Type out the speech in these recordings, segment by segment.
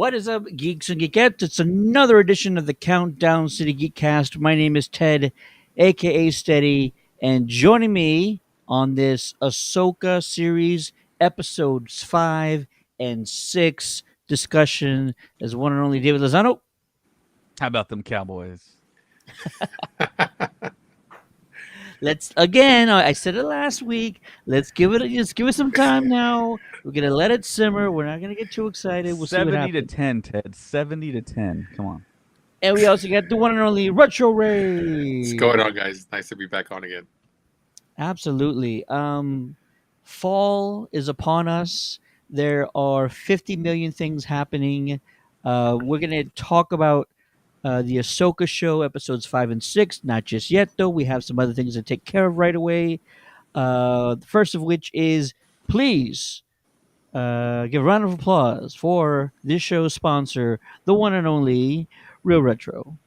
What is up, geeks and geekettes? It's another edition of the Countdown City Geekcast. My name is Ted, aka Steady, and joining me on this Ahsoka series, episodes 5 and 6 discussion is one and only David Lozano. How about them Cowboys? Let's again. I said it last week. Let's give it some time now. We're gonna let it simmer. We're not gonna get too excited. We'll see what 70 to happens. 10, Ted. 70 to 10. Come on. And we also got the one and only Retro What's Ray. going on, guys? Nice to be back on again. Absolutely. Fall is upon us. There are 50 million things happening. We're going to talk about the Ahsoka show, episodes 5 and 6. Not just yet, though. We have some other things to take care of right away. The first of which is, please give a round of applause for this show's sponsor, the one and only Real Retro.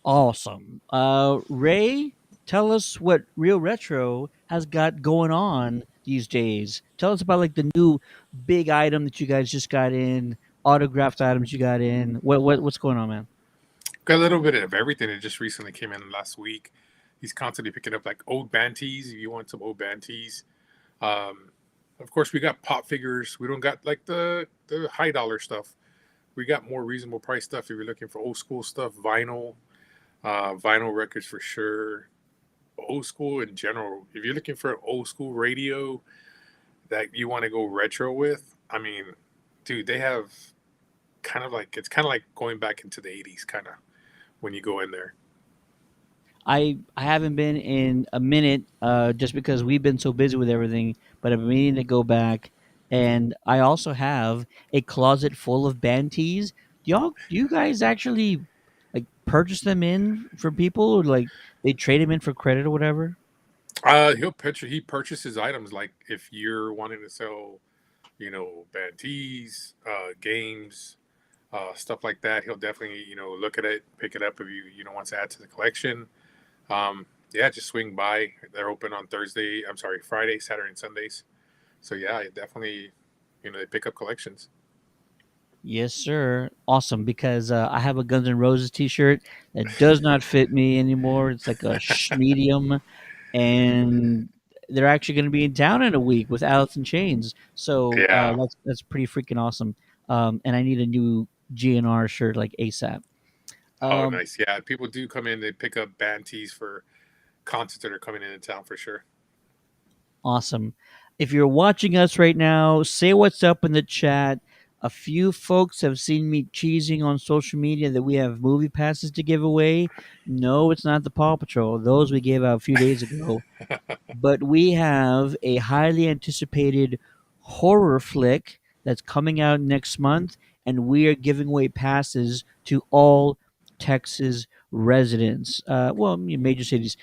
Awesome. Ray, tell us what Real Retro has got going on these days. Tell us about like the new big item that you guys just got in, autographed items you got in. What's going on, man? Got a little bit of everything. It just recently came in last week. He's constantly picking up like old band tees. If you want some old band tees, of course we got pop figures. We don't got like the high dollar stuff. We got more reasonable price stuff. If you're looking for old school stuff, vinyl records for sure. Old school in general. If you're looking for an old school radio that you want to go retro with, I mean, dude, they have it's kind of like going back into the 80s kind of when you go in there. I haven't been in a minute, just because we've been so busy with everything. But I've been meaning to go back, and I also have a closet full of band tees. Do you guys actually like purchase them in for people, or like they trade them in for credit or whatever? He purchases items like if you're wanting to sell, band tees, games, stuff like that. He'll definitely, look at it, pick it up if you want to add to the collection. Yeah, just swing by. They're open on Friday, Saturday, and Sundays. So yeah, definitely, they pick up collections. Yes, sir. Awesome, because I have a Guns N' Roses T-shirt that does not fit me anymore. It's like a medium, and they're actually going to be in town in a week with Alice in Chains. So Yeah. that's pretty freaking awesome. And I need a new GNR shirt like ASAP. Oh, nice. Yeah, people do come in. They pick up band tees for concerts that are coming in town for sure. Awesome. If you're watching us right now, say what's up in the chat. A few folks have seen me cheesing on social media that we have movie passes to give away. No, it's not the Paw Patrol. Those we gave out a few days ago. But we have a highly anticipated horror flick that's coming out next month, and we are giving away passes to all Texas residents. Major cities.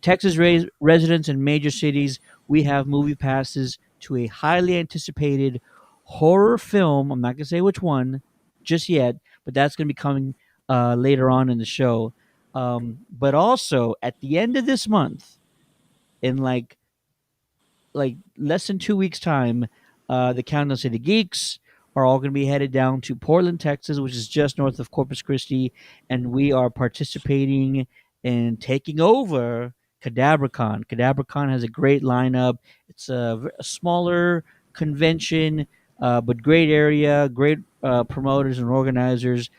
Texas residents in major cities, we have movie passes to a highly anticipated horror film. I'm not going to say which one just yet, but that's going to be coming later on in the show. But also, at the end of this month, in like less than 2 weeks' time, the Countdown City Geeks are all going to be headed down to Portland, Texas, which is just north of Corpus Christi, and we are participating in taking over CadabraCon. CadabraCon has a great lineup. It's a smaller convention, but great area, great promoters and organizers.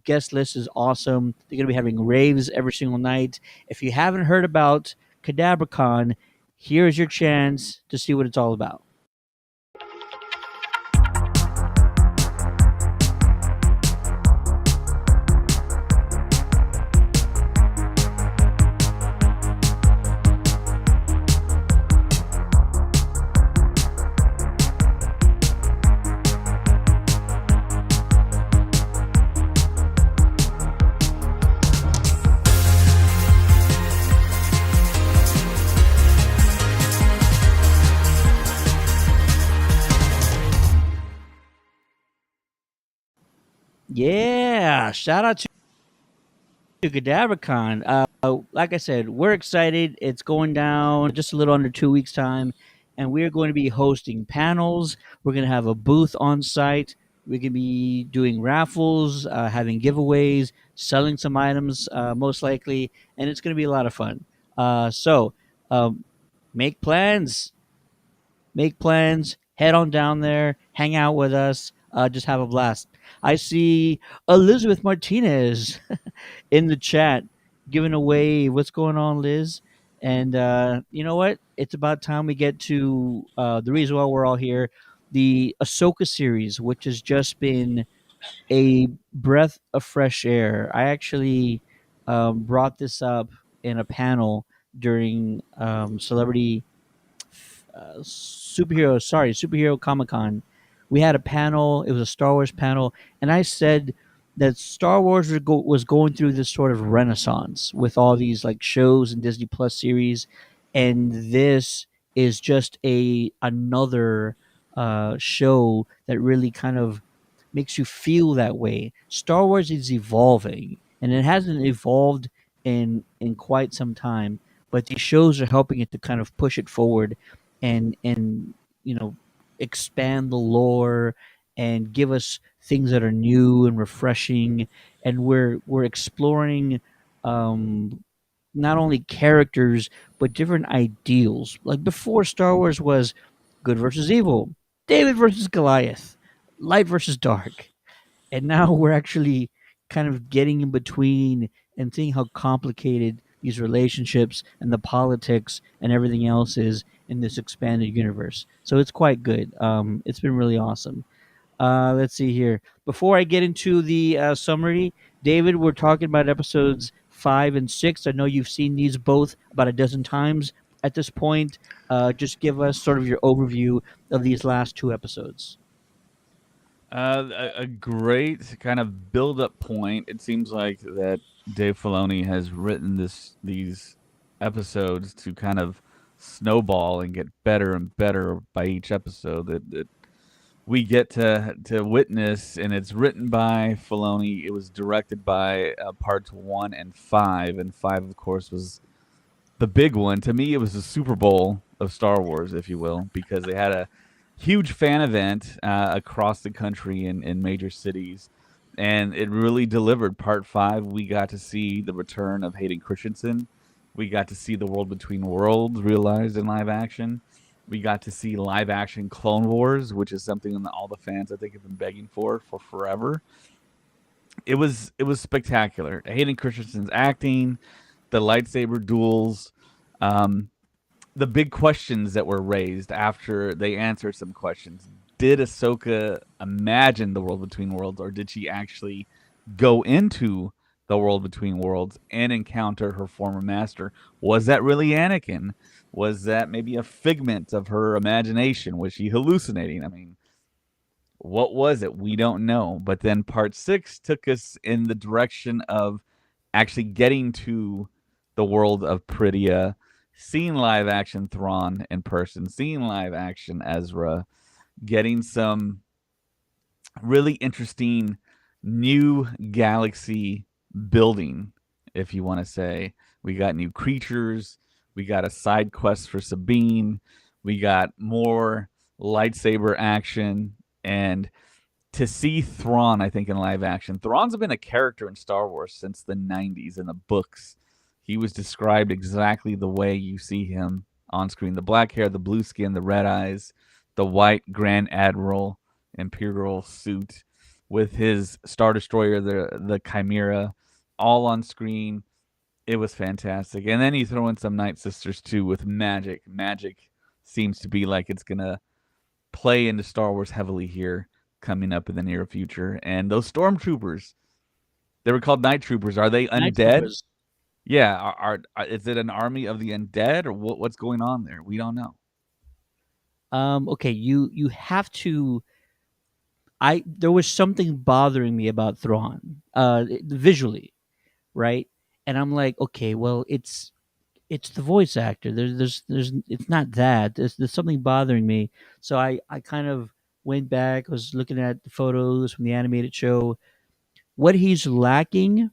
Guest list is awesome. They're going to be having raves every single night. If you haven't heard about CadabraCon, here's your chance to see what it's all about. Yeah, shout out to GadabraCon. Like I said, we're excited. It's going down just a little under 2 weeks' time, and we're going to be hosting panels. We're going to have a booth on site. We're going to be doing raffles, having giveaways, selling some items, most likely, and it's going to be a lot of fun. So, um, make plans. Make plans. Head on down there. Hang out with us. Just have a blast. I see Elizabeth Martinez in the chat giving away what's going on, Liz. And you know what? It's about time we get to the reason why we're all here, the Ahsoka series, which has just been a breath of fresh air. I actually brought this up in a panel during superhero Comic Con. We had a panel. It was a Star Wars panel, and I said that Star Wars was going through this sort of renaissance with all these like shows and Disney Plus series, and this is just a another show that really kind of makes you feel that way. Star Wars is evolving, and it hasn't evolved in quite some time. But these shows are helping it to kind of push it forward, and you know expand the lore and give us things that are new and refreshing. And we're exploring um, not only characters but different ideals. Like before, Star Wars was good versus evil, David versus Goliath, light versus dark, and now we're actually kind of getting in between and seeing how complicated these relationships and the politics and everything else is in this expanded universe. So it's quite good. It's been really awesome. Let's see here. Before I get into the summary, David, we're talking about episodes 5 and 6. I know you've seen these both about a dozen times at this point. Just give us sort of your overview of these last two episodes. A great kind of build-up point. It seems like that Dave Filoni has written these episodes to kind of snowball and get better and better by each episode that we get to witness. And it's written by Filoni. It was directed by parts 1 and 5, and 5, of course, was the big one. To me, it was the Super Bowl of Star Wars, if you will, because they had a huge fan event across the country in major cities, and it really delivered. Part 5, we got to see the return of Hayden Christensen. We got to see the world between worlds realized in live action. We got to see live action Clone Wars, which is something that all the fans I think have been begging for forever. It was spectacular. Hayden Christensen's acting, the lightsaber duels, um, the big questions that were raised after they answered some questions. Did Ahsoka imagine the world between worlds, or did she actually go into the world between worlds and encounter her former master? Was that really Anakin? Was that maybe a figment of her imagination? Was she hallucinating? I mean, what was it? We don't know. But then part 6 took us in the direction of actually getting to the world of Pridia, seeing live action Thrawn in person, seeing live action Ezra, getting some really interesting new galaxy building, if you want to say. We got new creatures, we got a side quest for Sabine, we got more lightsaber action, and to see Thrawn, I think, in live action. Thrawn's been a character in Star Wars since the 90s in the books. He was described exactly the way you see him on screen. The black hair, the blue skin, the red eyes, the white Grand Admiral Imperial suit with his Star Destroyer, the Chimera, all on screen. It was fantastic. And then you throw in some Night Sisters too with magic. Magic seems to be like it's going to play into Star Wars heavily here coming up in the near future. And those stormtroopers, they were called night troopers. Are they Night undead? Troopers. Yeah. Is it an army of the undead, or what's going on there? We don't know. Okay, you have to. I There was something bothering me about Thrawn, visually, right? And I'm like, okay, well, it's the voice actor. There's it's not that. There's something bothering me. So I kind of went back. Was looking at the photos from the animated show, What he's lacking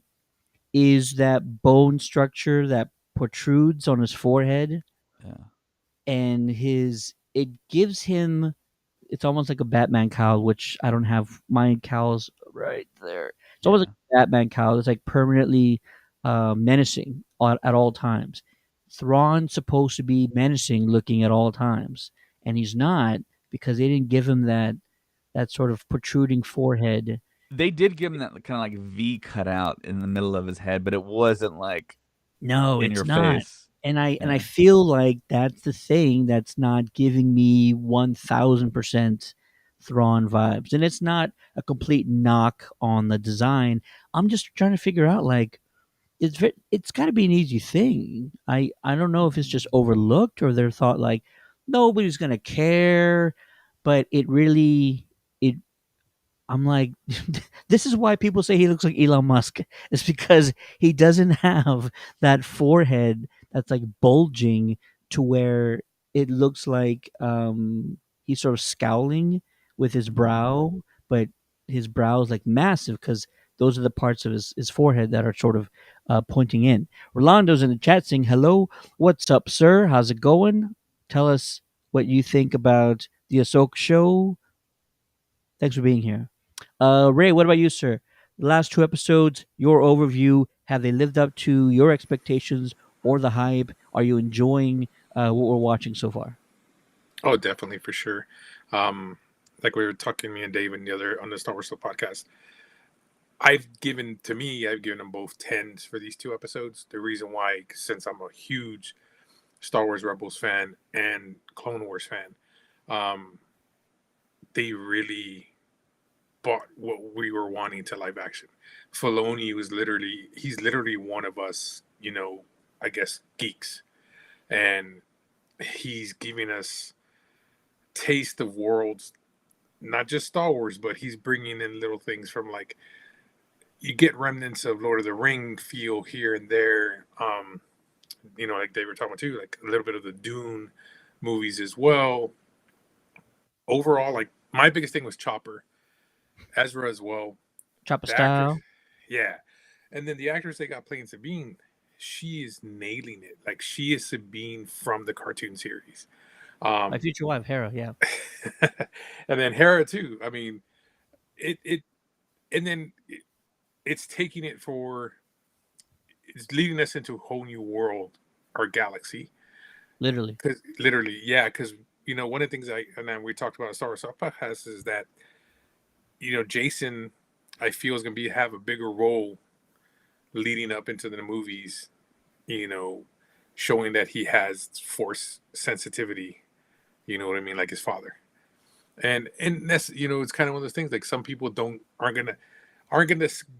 is that bone structure that protrudes on his forehead, Yeah. and his it gives him, it's almost like a Batman cowl, which I don't have my cowls right there. It's almost like Yeah. a Batman cowl. It's like permanently menacing at all times. Thrawn's supposed to be menacing looking at all times, and he's not, because they didn't give him that sort of protruding forehead. They did give him that kind of like V cutout in the middle of his head, but it wasn't like No, in it's your not. face. And I Yeah. feel like that's the thing that's not giving me 1000% Thrawn vibes. And it's not a complete knock on the design. I'm just trying to figure out, like, it's got to be an easy thing. I don't know if it's just overlooked, or they're thought like nobody's going to care, but it really it I'm like, this is why people say he looks like Elon Musk. It's because he doesn't have that forehead that's like bulging to where it looks like he's sort of scowling with his brow, but his brow is like massive because those are the parts of his forehead that are sort of pointing in. Rolando's in the chat saying, hello, what's up, sir? How's it going? Tell us what you think about the Ahsoka show. Thanks for being here. Ray, what about you, sir? The last two episodes, your overview, have they lived up to your expectations or the hype? Are you enjoying what we're watching so far? Oh, definitely for sure. Um, like we were talking, me and Dave and the other on the Star Wars podcast. I've given them both tens for these two episodes. The reason why, since I'm a huge Star Wars Rebels fan and Clone Wars fan, um, they really bought what we were wanting to live action. Filoni he's literally one of us, I guess geeks, and he's giving us taste of worlds, not just Star Wars, but he's bringing in little things from, like, you get remnants of Lord of the Ring feel here and there. Like they were talking about too, like a little bit of the Dune movies as well. Overall, like my biggest thing was Chopper, Ezra as well. Chopper The actress, style, yeah, and then the actress they got playing Sabine, she is nailing it. Like she is Sabine from the cartoon series. my Um, future wife, Hera. Yeah, and then Hera too. I mean, it and then it's taking it for it's leading us into a whole new world, our galaxy. literally. Because literally, yeah. Because one of the things and then we talked about Star Wars podcast is that Jason, I feel is going to have a bigger role leading up into the movies. You know, showing that he has force sensitivity. You know what I mean, like his father. And that's it's kind of one of those things, like some people don't aren't gonna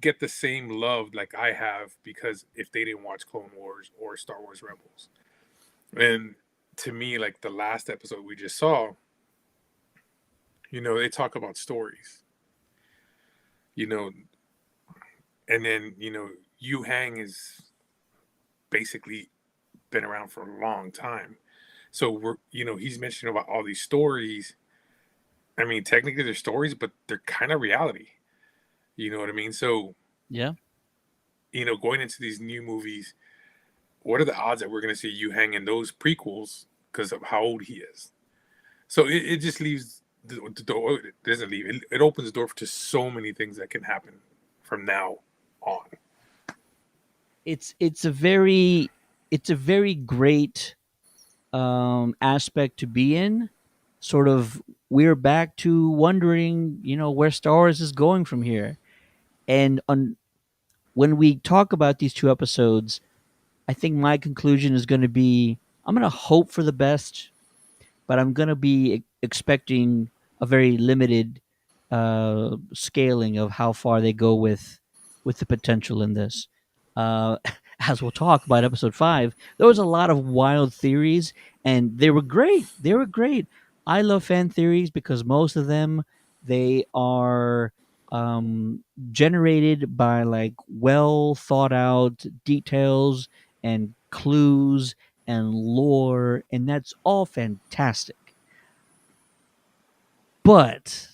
get the same love like I have because if they didn't watch Clone Wars or Star Wars Rebels. And to me, like the last episode we just saw, they talk about stories, you know, and then Yu Hang is basically been around for a long time. So he's mentioning about all these stories. I mean, technically they're stories, but they're kind of reality. You know what I mean? So, Yeah, going into these new movies, what are the odds that we're going to see Yu Hang in those prequels because of how old he is? So it just leaves the door. It doesn't leave. It opens the door to so many things that can happen from now on. it's a very great aspect to be in. Sort of, we're back to wondering, where Star Wars is going from here. And when we talk about these two episodes, I think my conclusion is going to be, I'm going to hope for the best, but I'm going to be expecting a very limited scaling of how far they go with the potential in this. Uh, as we'll talk about episode 5, there was a lot of wild theories, and they were great. They were great. I love fan theories because most of them, they are generated by like well thought out details and clues and lore, and that's all fantastic. But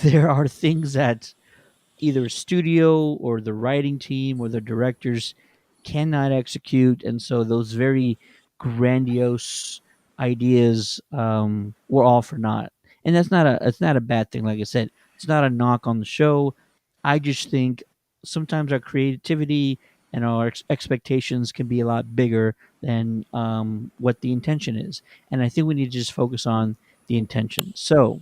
there are things that either a studio or the writing team or the directors cannot execute, and so those very grandiose ideas were all for naught. And that's not a it's not a bad thing. Like I said, it's not a knock on the show. I just think sometimes our creativity and our expectations can be a lot bigger than what the intention is, and I think we need to just focus on the intention. So,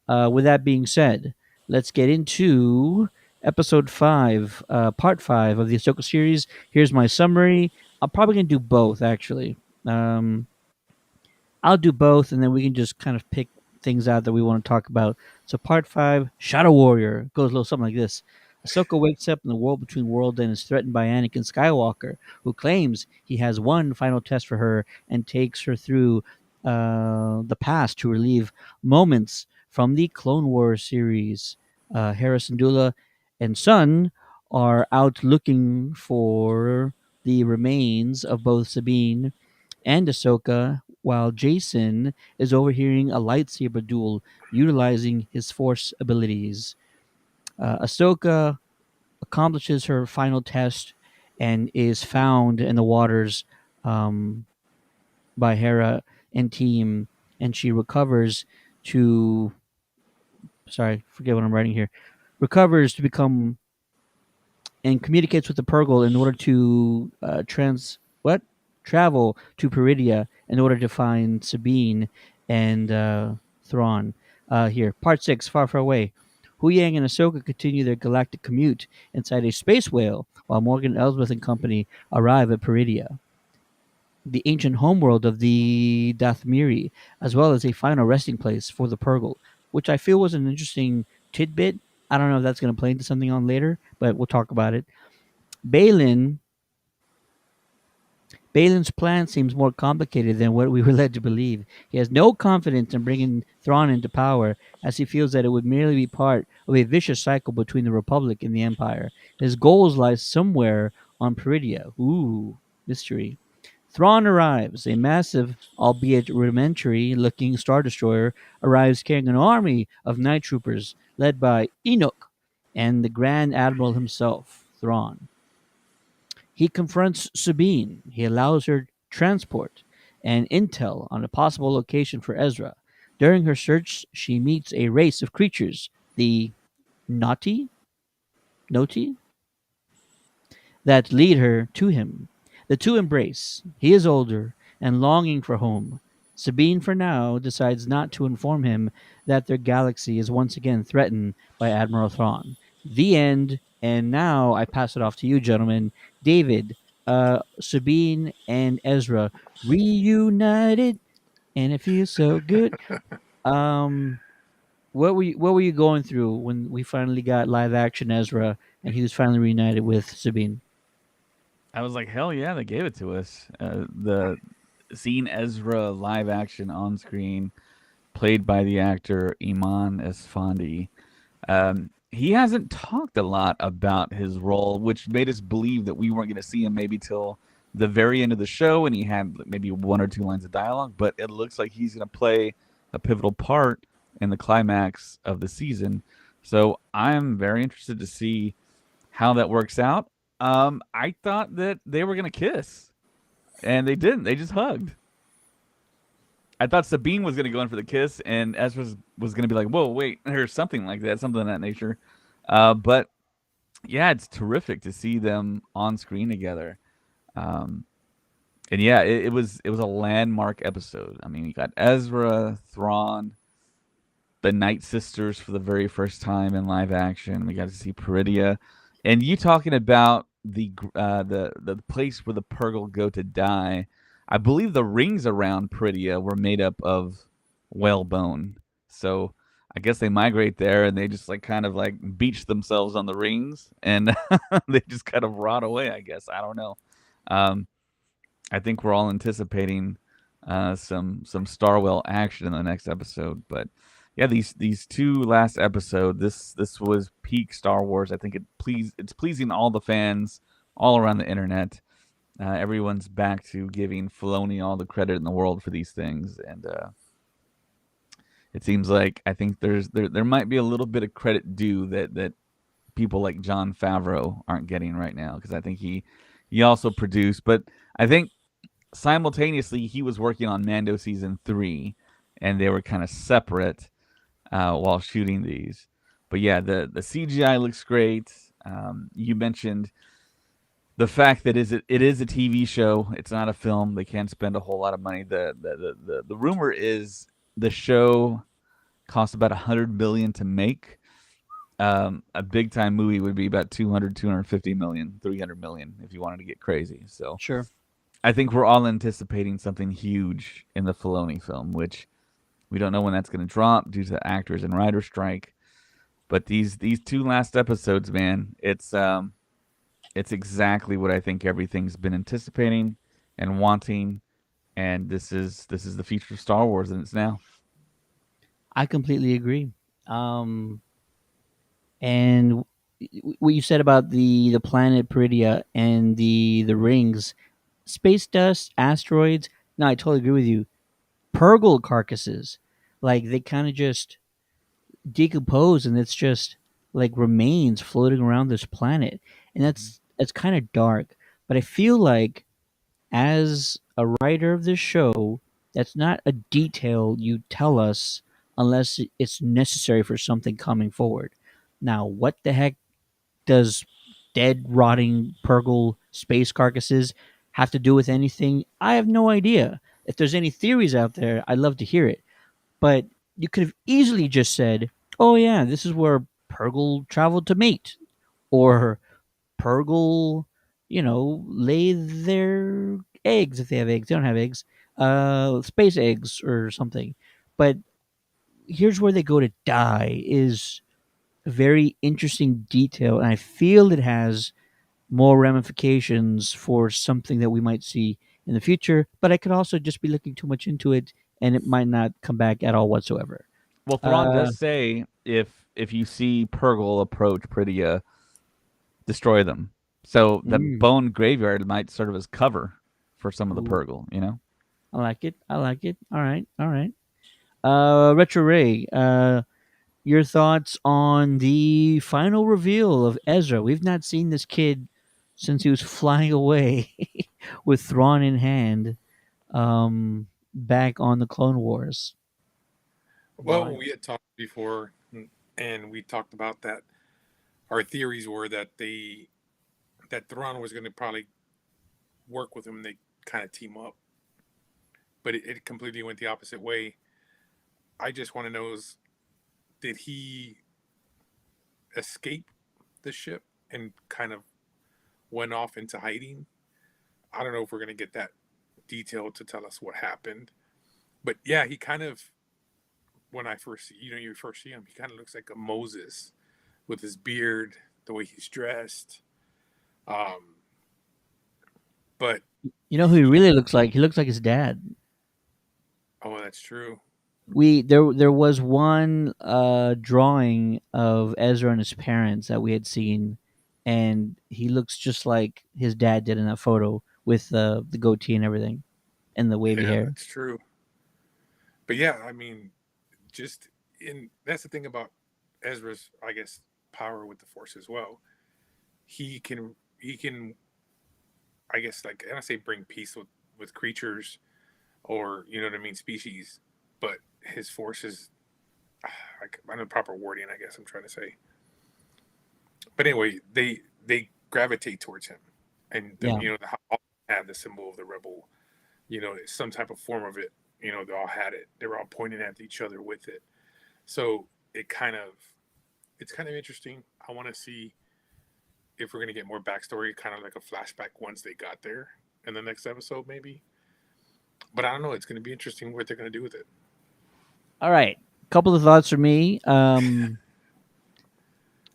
with that being said, let's get into episode 5, part 5 of the Ahsoka series. Here's my summary. I'm probably going to do both, actually. Um, I'll do both, and then we can just kind of pick things out that we want to talk about. So, part 5, Shadow Warrior, goes a little something like this. Ahsoka wakes up in the world between worlds and is threatened by Anakin Skywalker, who claims he has one final test for her and takes her through the past to relieve moments from the Clone Wars series. Hera Syndulla and Son are out looking for the remains of both Sabine and Ahsoka, while Jason is overhearing a lightsaber duel utilizing his Force abilities. Ahsoka accomplishes her final test and is found in the waters um, by Hera and team, and she recovers to. Sorry, forget what I'm writing here. Recovers to become and communicates with the Purgle in order to travel to Peridia in order to find Sabine and Thrawn. Here, part 6, Far Far Away. Huyang and Ahsoka continue their galactic commute inside a space whale while Morgan Elsbeth and company arrive at Peridia, the ancient homeworld of the Dathmiri, as well as a final resting place for the Purgle, which I feel was an interesting tidbit. I don't know if that's going to play into something on later, but we'll talk about it. Balin Balin's plan seems more complicated than what we were led to believe. He has no confidence in bringing Thrawn into power, as he feels that it would merely be part of a vicious cycle between the Republic and the Empire. His goals lie somewhere on Peridia. Ooh, mystery. Thrawn arrives. A massive, albeit rudimentary-looking Star Destroyer arrives carrying an army of night troopers led by Enoch and the Grand Admiral himself, Thrawn. He confronts Sabine. He allows her transport and intel on a possible location for Ezra. During her search, she meets a race of creatures, the Noti, Noti, that lead her to him. The two embrace. He is older and longing for home. Sabine, for now, decides not to inform him that their galaxy is once again threatened by Admiral Thrawn. The end. And now I pass it off to you, gentlemen. David, Sabine, and Ezra reunited, and it feels so good. Um, what were you going through when we finally got live action Ezra and he was finally reunited with Sabine? I was like, hell yeah, they gave it to us. The seeing Ezra live action on screen, played by the actor Iman Esfandi. He hasn't talked a lot about his role, which made us believe that we weren't going to see him maybe till the very end of the show, and he had maybe one or two lines of dialogue. But it looks like he's going to play a pivotal part in the climax of the season. So I'm very interested to see how that works out. I thought that they were going to kiss, and they didn't. They just hugged. I thought Sabine was going to go in for the kiss, and Ezra was going to be like, "Whoa, wait," or something like that, something of that nature. But yeah, it's terrific to see them on screen together. Um, and yeah, it was a landmark episode. I mean, you got Ezra, Thrawn, the Night Sisters for the very first time in live action. We got to see Peridia, and you talking about the place where the Purgle go to die. I believe the rings around Peridia were made up of whalebone. So I guess they migrate there and they just like kind of like beach themselves on the rings and they just kind of rot away, I guess. I don't know. Um, I think we're all anticipating some Starwell action in the next episode. But yeah, these two last episode, this was peak Star Wars. I think it's pleasing all the fans all around the internet. Everyone's back to giving Filoni all the credit in the world for these things, and it seems like I think there might be a little bit of credit due that people like John Favreau aren't getting right now, because I think he also produced, but I think simultaneously he was working on Mando season 3, and they were kind of separate while shooting these. But yeah, the CGI looks great. You mentioned the fact that it is a TV show. It's not a film. They can't spend a whole lot of money. The rumor is the show cost about 100 million to make. A big time movie would be about 200, 250 million, 300 million if you wanted to get crazy. So Sure. I think we're all anticipating something huge in the Filoni film, which we don't know when that's going to drop due to the actors and writer strike. But these two last episodes, man, it's exactly what I think everything's been anticipating and wanting, and this is the future of Star Wars, and it's now. I completely agree. Um, and what you said about the planet Peridia and the rings, space dust, asteroids. No, I totally agree with you. Purgle carcasses, like they kind of just decompose, and it's just like remains floating around this planet, and that's kind of dark. But I feel like as a writer of this show, that's not a detail you tell us unless it's necessary for something coming forward. Now, what the heck does dead, rotting Purgle space carcasses have to do with anything? I have no idea. If there's any theories out there, I'd love to hear it. But you could have easily just said, "Oh yeah, this is where Purgle traveled to mate," or Purgle, lay their eggs if they have eggs. They don't have eggs. Space eggs or something. But here's where they go to die is a very interesting detail, and I feel it has more ramifications for something that we might see in the future. But I could also just be looking too much into it, and it might not come back at all whatsoever. Well, Thrawn Uh, does say if you see Purgle approach Pritia, destroy them. So the mm, bone graveyard might serve as cover for some of the ooh, Purgle. You know. I like it. I like it. All right. All right. Retro Ray, your thoughts on the final reveal of Ezra? We've not seen this kid since he was flying away with Thrawn in hand, back on the Clone Wars. Well, Why? we had talked before, and we talked about that. Our theories were that that Thrawn was going to probably work with him. They kind of team up, but it completely went the opposite way. I just want to know is did he escape the ship and kind of went off into hiding? I don't know if we're going to get that detail to tell us what happened, but yeah, he kind of when I first you first see him, he kind of looks like a Moses with his beard, the way he's dressed. Um, but You know who he he, really looks like? He looks like his dad. oh, that's true. There was one drawing of Ezra and his parents that we had seen, and he looks just like his dad did in that photo with the goatee and everything and the wavy Yeah, hair. that's true. But yeah, I mean, just in that's the thing about Ezra's, I guess, power with the Force as well. He can, I guess, like I don't say bring peace with creatures or you know what I mean, species, but his Force is like I don't know the proper wording. I guess I'm trying to say. But anyway, they gravitate towards him, and Yeah. the all had the symbol of the rebel. Some type of form of it. They all had it. They were all pointing at each other with it. So it's kind of interesting. I want to see if we're gonna get more backstory, kind of like a flashback once they got there in the next episode, maybe. But I don't know. It's gonna be interesting what they're gonna do with it. All right. Couple of thoughts from me.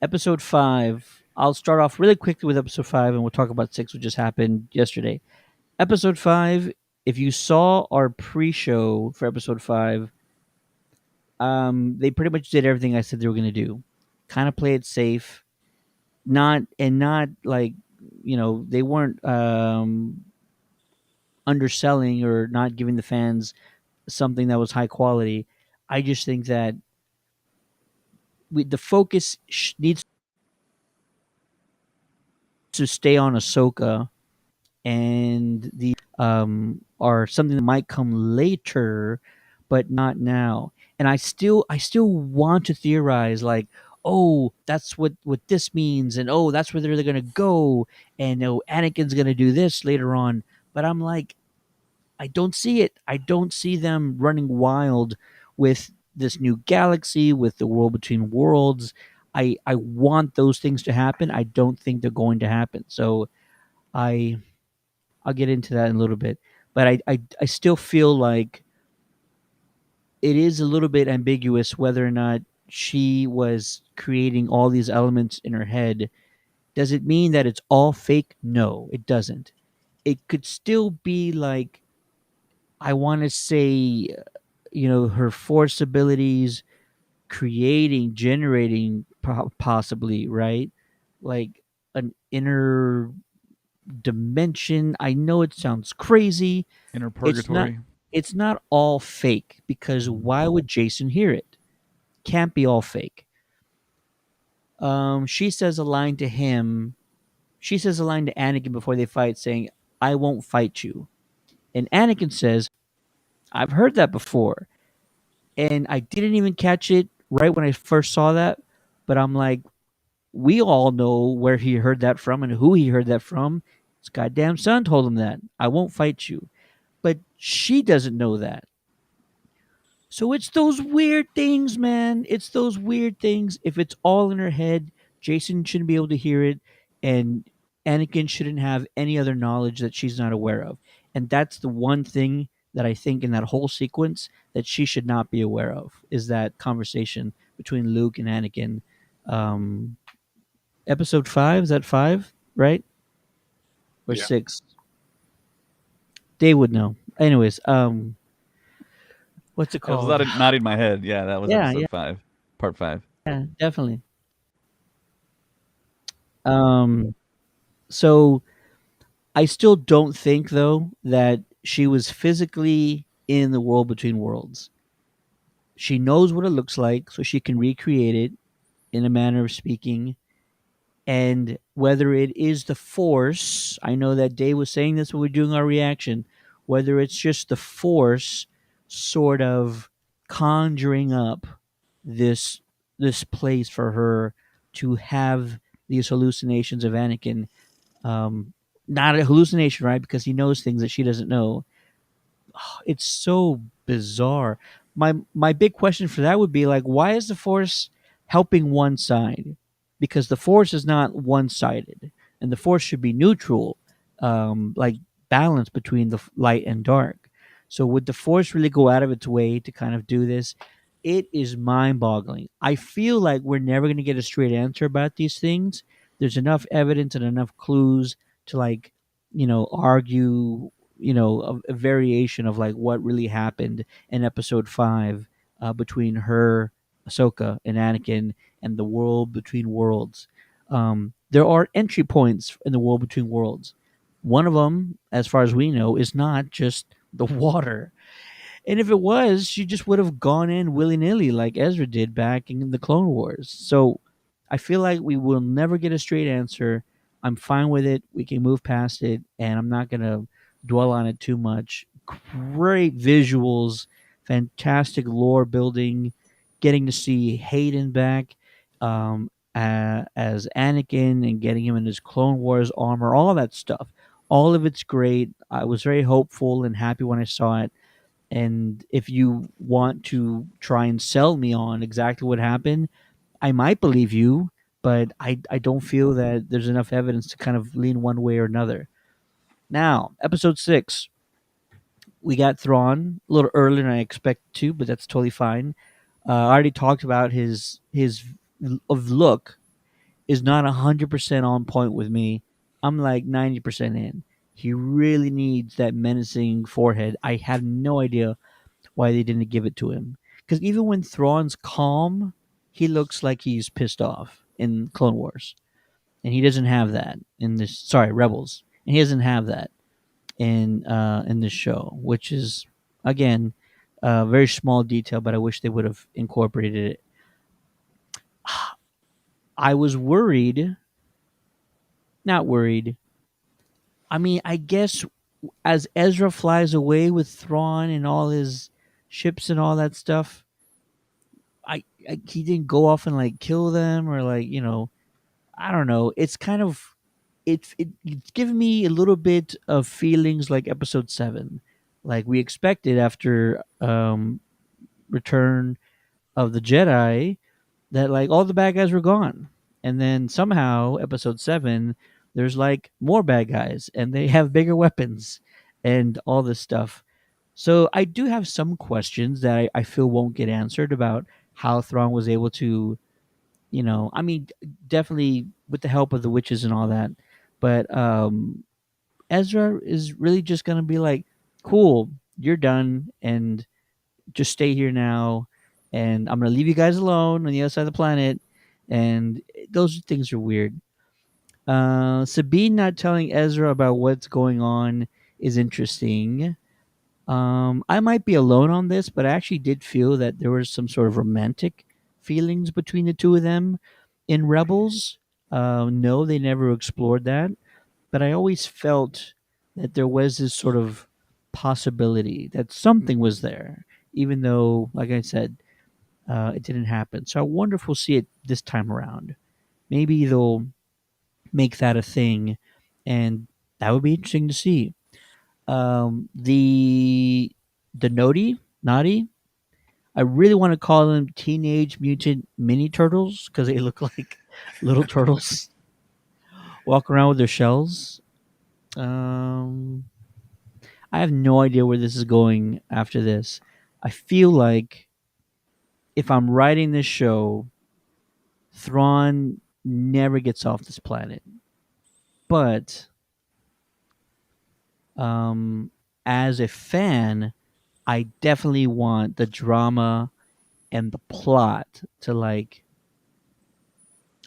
Episode 5. I'll start off really quickly with episode 5, and we'll talk about 6, which just happened yesterday. Episode 5. If you saw our pre-show for episode 5, they pretty much did everything I said they were going to do. Kind of play it safe, not like they weren't underselling or not giving the fans something that was high quality. I just think that the focus needs to stay on Ahsoka, and the are something that might come later, but not now. And I still want to theorize like, oh, that's what this means, and oh, that's where they're gonna go, and oh, Anakin's gonna do this later on. But I'm like, I don't see it. I don't see them running wild with this new galaxy, with the world between worlds. I want those things to happen. I don't think they're going to happen. So I I'll get into that in a little bit. But I still feel like it is a little bit ambiguous whether or not she was creating all these elements in her head. Does it mean that it's all fake? No, it doesn't. It could still be like, I want to say, her force abilities creating, generating, possibly, right? Like an inner dimension. I know it sounds crazy. Inner It's not purgatory. it's not all fake, because why would Jason hear it? Can't be all fake. She says a line to him. She says a line to Anakin before they fight, saying, "I won't fight you." And Anakin says, "I've heard that before." And I didn't even catch it right when I first saw that, but I'm like, we all know where he heard that from and who he heard that from. His goddamn son told him that. "I won't fight you." But she doesn't know that. So it's those weird things, man. It's those weird things. If it's all in her head, Jason shouldn't be able to hear it, and Anakin shouldn't have any other knowledge that she's not aware of. And that's the one thing that I think in that whole sequence that she should not be aware of, is that conversation between Luke and Anakin. Um, Episode 5, is that 5, right? Or Yeah. 6? They would know. Anyways, what's it It was called? nodding my head. Yeah, that was Yeah, yeah, episode 5, part 5. yeah, definitely. Um, so I still don't think though that she was physically in the world between worlds. She knows what it looks like, so she can recreate it in a manner of speaking. And whether it is the Force, I know that Dave was saying this when we were doing our reaction, whether it's just the Force sort of conjuring up this this place for her to have these hallucinations of Anakin. Not a hallucination, right? Because he knows things that she doesn't know. It's so bizarre. My big question for that would be like, why is the Force helping one side? Because the Force is not one sided, and the Force should be neutral, like balance between the light and dark. So would the Force really go out of its way to kind of do this? It is mind boggling. I feel like we're never going to get a straight answer about these things. There's enough evidence and enough clues to like, argue, a variation of like what really happened in episode 5, between her, Ahsoka, and Anakin, and the world between worlds. There are entry points in the world between worlds. One of them, as far as we know, is not just the water. And if it was, she just would have gone in willy nilly like Ezra did back in the Clone Wars. So I feel like we will never get a straight answer. I'm fine with it. We can move past it, and I'm not going to dwell on it too much. Great visuals, fantastic lore building, getting to see Hayden back, as Anakin, and getting him in his Clone Wars armor, all that stuff. All of it's great. I was very hopeful and happy when I saw it. And if you want to try and sell me on exactly what happened, I might believe you, but I don't feel that there's enough evidence to kind of lean one way or another. Now, episode 6, we got Thrawn a little earlier than I expected to, but that's totally fine. I already talked about his of look is not 100% on point with me. I'm like 90% in. He really needs that menacing forehead. I have no idea why they didn't give it to him. Because even when Thrawn's calm, he looks like he's pissed off in Clone Wars, and he doesn't have that in this. Sorry, Rebels, and he doesn't have that in this show, which is again a very small detail, but I wish they would have incorporated it. I was worried Not worried. I mean, I guess as Ezra flies away with Thrawn and all his ships and all that stuff, he didn't go off and like kill them or like I don't know. It's kind of it's given me a little bit of feelings like Episode 7, like we expected after Return of the Jedi, that like all the bad guys were gone, and then somehow Episode 7 there's like more bad guys and they have bigger weapons and all this stuff. So I do have some questions that I feel won't get answered about how Thrawn was able to, I mean, definitely with the help of the witches and all that. But Ezra is really just going to be like, cool, you're done, and just stay here now. And I'm going to leave you guys alone on the other side of the planet. And those things are weird. Sabine not telling Ezra about what's going on is interesting. I might be alone on this, but I actually did feel that there was some sort of romantic feelings between the two of them in Rebels. No, they never explored that, but I always felt that there was this sort of possibility that something was there, even though, like I said, it didn't happen. So I wonder if we'll see it this time around. Maybe they'll make that a thing, and that would be interesting to see. The Naughty, I really want to call them Teenage Mutant Mini Turtles because they look like little turtles walk around with their shells. Um, I have no idea where this is going after this. I feel like if I'm writing this show, Thrawn never gets off this planet. But um, as a fan, I definitely want the drama and the plot to like.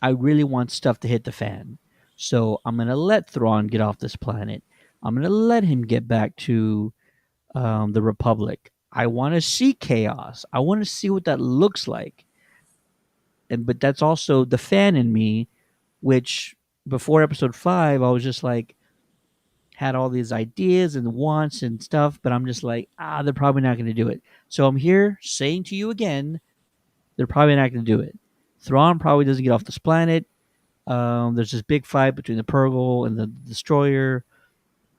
I really want stuff to hit the fan. So I'm gonna let Thrawn get off this planet. I'm gonna let him get back to the Republic. I want to see chaos. I want to see what that looks like. And but that's also the fan in me, which before Episode 5, I was just like had all these ideas and wants and stuff, but I'm just like, they're probably not going to do it. So I'm here saying to you again, they're probably not going to do it. Thrawn probably doesn't get off this planet. There's this big fight between the Purgle and the Destroyer,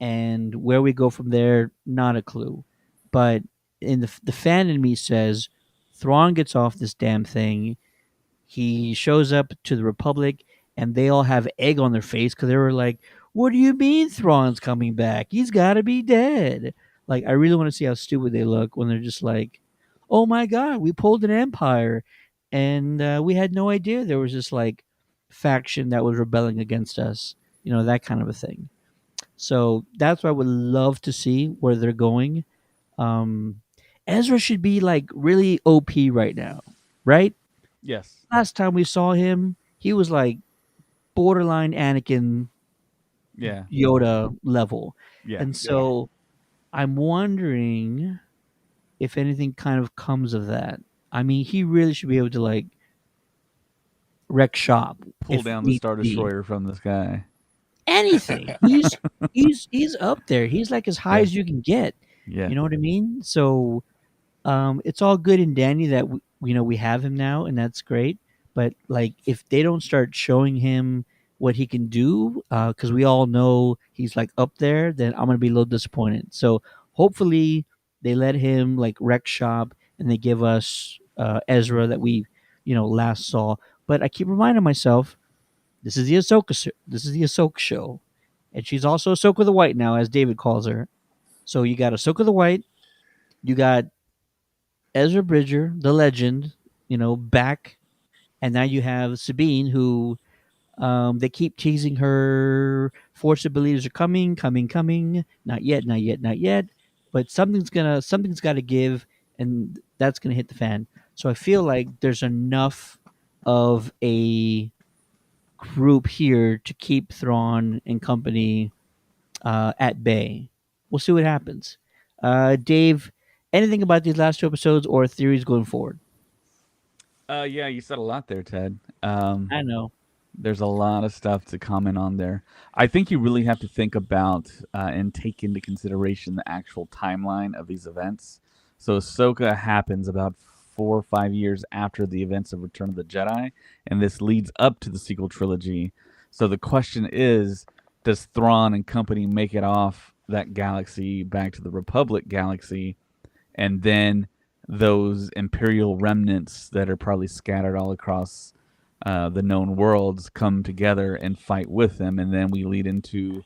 and where we go from there, not a clue. But in the fan in me says, Thrawn gets off this damn thing. He shows up to the Republic, and they all have egg on their face because they were like, "What do you mean Thrawn's coming back? He's got to be dead." Like, I really want to see how stupid they look when they're just like, "Oh my god, we pulled an empire, and we had no idea there was this like faction that was rebelling against us." That kind of a thing. So that's what I would love to see where they're going. Um, Ezra should be like really OP right now, right? Yes. Last time we saw him, he was like borderline Anakin Yeah. Yoda level. Yeah. And so I'm wondering if anything kind of comes of that. I mean, he really should be able to like wreck shop Pull if down the need Star be. Destroyer from the sky. Anything. He's up there. He's like as high Yeah. as you can get. Yeah. You know what I mean? So it's all good and dandy that we have him now, and that's great. But like, if they don't start showing him what he can do, because we all know he's like up there, then I'm gonna be a little disappointed. So hopefully they let him like wreck shop, and they give us Ezra that we last saw. But I keep reminding myself, this is the Ahsoka show, and she's also Ahsoka the White now, as David calls her. So you got Ahsoka the White, you got Ezra Bridger, the legend, back, and now you have Sabine, who they keep teasing her. Force abilities are coming, coming, coming. Not yet, not yet, not yet. But something's got to give, and that's gonna hit the fan. So I feel like there's enough of a group here to keep Thrawn and company at bay. We'll see what happens. Dave, anything about these last two episodes or theories going forward? Yeah, you said a lot there, Ted. I know. There's a lot of stuff to comment on there. I think you really have to think about and take into consideration the actual timeline of these events. So Ahsoka happens about 4 or 5 years after the events of Return of the Jedi, and this leads up to the sequel trilogy. So the question is, does Thrawn and company make it off that galaxy back to the Republic galaxy, and then those Imperial remnants that are probably scattered all across the known worlds come together and fight with them, and then we lead into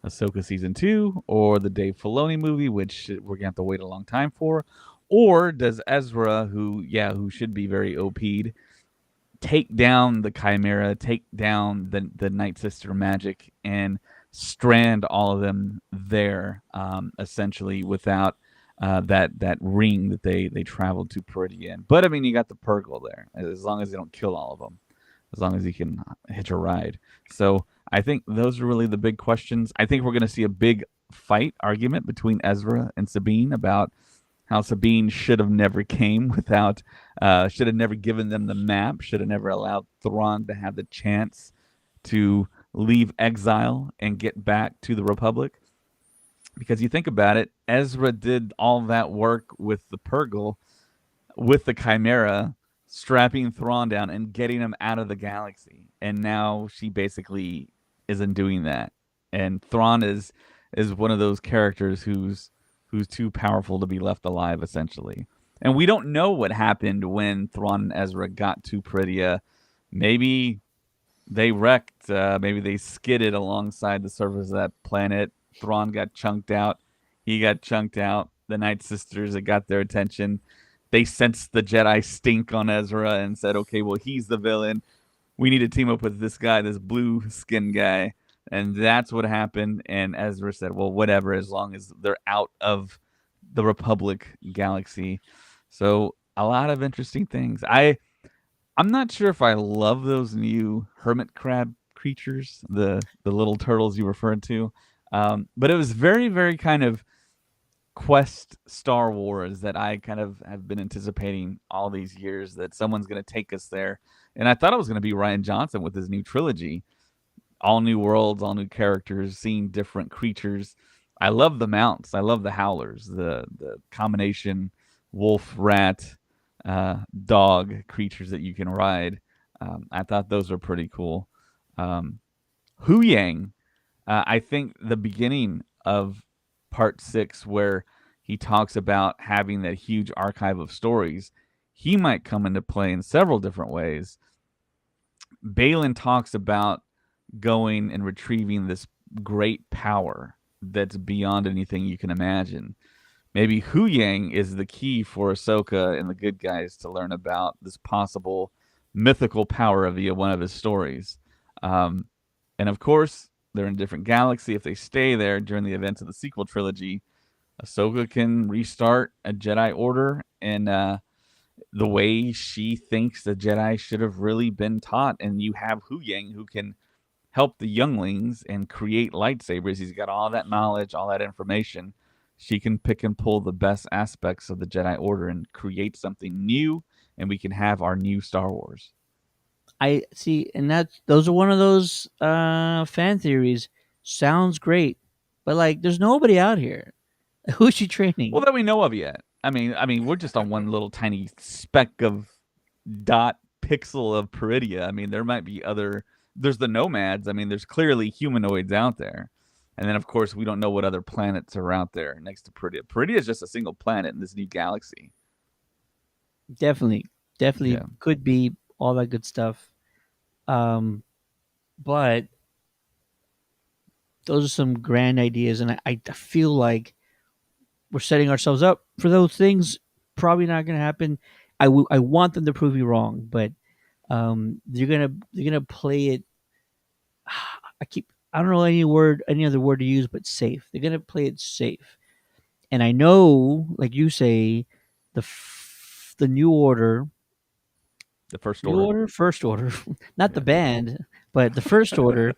Ahsoka season 2 or the Dave Filoni movie, which we're gonna have to wait a long time for, or does Ezra, who should be very OP'd, take down the Chimera, take down the Night Sister magic, and strand all of them there, essentially without that ring that they traveled to Peridea in. But I mean, you got the Purgle there, as long as they don't kill all of them, as long as you can hitch a ride. So I think those are really the big questions. I think we're going to see a big fight argument between Ezra and Sabine about how Sabine should have never came without, should have never given them the map, should have never allowed Thrawn to have the chance to leave exile and get back to the Republic. Because you think about it, Ezra did all that work with the Purgle, with the Chimera, strapping Thrawn down and getting him out of the galaxy. And now she basically isn't doing that. And Thrawn is one of those characters who's too powerful to be left alive, essentially. And we don't know what happened when Thrawn and Ezra got to Peridea. Maybe they wrecked. Maybe they skidded alongside the surface of that planet. Thrawn got chunked out. He got chunked out. The Night Sisters, it got their attention. They sensed the Jedi stink on Ezra and said, okay, well, he's the villain. We need to team up with this guy, this blue skin guy. And that's what happened. And Ezra said, well, whatever, as long as they're out of the Republic galaxy. So a lot of interesting things. I'm not sure if I love those new hermit crab creatures, the little turtles you referred to. But it was very, very kind of quest Star Wars that I kind of have been anticipating all these years, that someone's going to take us there. And I thought it was going to be Ryan Johnson with his new trilogy. All new worlds, all new characters, seeing different creatures. I love the mounts. I love the howlers. The combination wolf, rat, dog creatures that you can ride. I thought those were pretty cool. Hu Yang, I think the beginning of part 6, where he talks about having that huge archive of stories, he might come into play in several different ways. Balin talks about going and retrieving this great power that's beyond anything you can imagine. Maybe Hu Yang is the key for Ahsoka and the good guys to learn about this possible mythical power via one of his stories. And of course, they're in a different galaxy. If they stay there during the events of the sequel trilogy, Ahsoka can restart a Jedi Order in the way she thinks the Jedi should have really been taught. And you have Hu Yang, who can help the younglings and create lightsabers. He's got all that knowledge, all that information. She can pick and pull the best aspects of the Jedi Order and create something new, and we can have our new Star Wars. I see, and those are one of those fan theories. Sounds great, but like, there's nobody out here. Who's she training? Well, that we know of yet. I mean, we're just on one little tiny speck of dot pixel of Peridea. I mean, there might be other. There's the nomads. I mean, there's clearly humanoids out there. And then, of course, we don't know what other planets are out there next to Peridea. Peridea is just a single planet in this new galaxy. Definitely yeah. Could be all that good stuff. But those are some grand ideas, and I feel like we're setting ourselves up for those things. Probably not going to happen. I want them to prove you wrong, but they're gonna play it. I don't know any other word to use, but safe. They're gonna play it safe, and I know, like you say, the new order, the first order, not the band, but the first order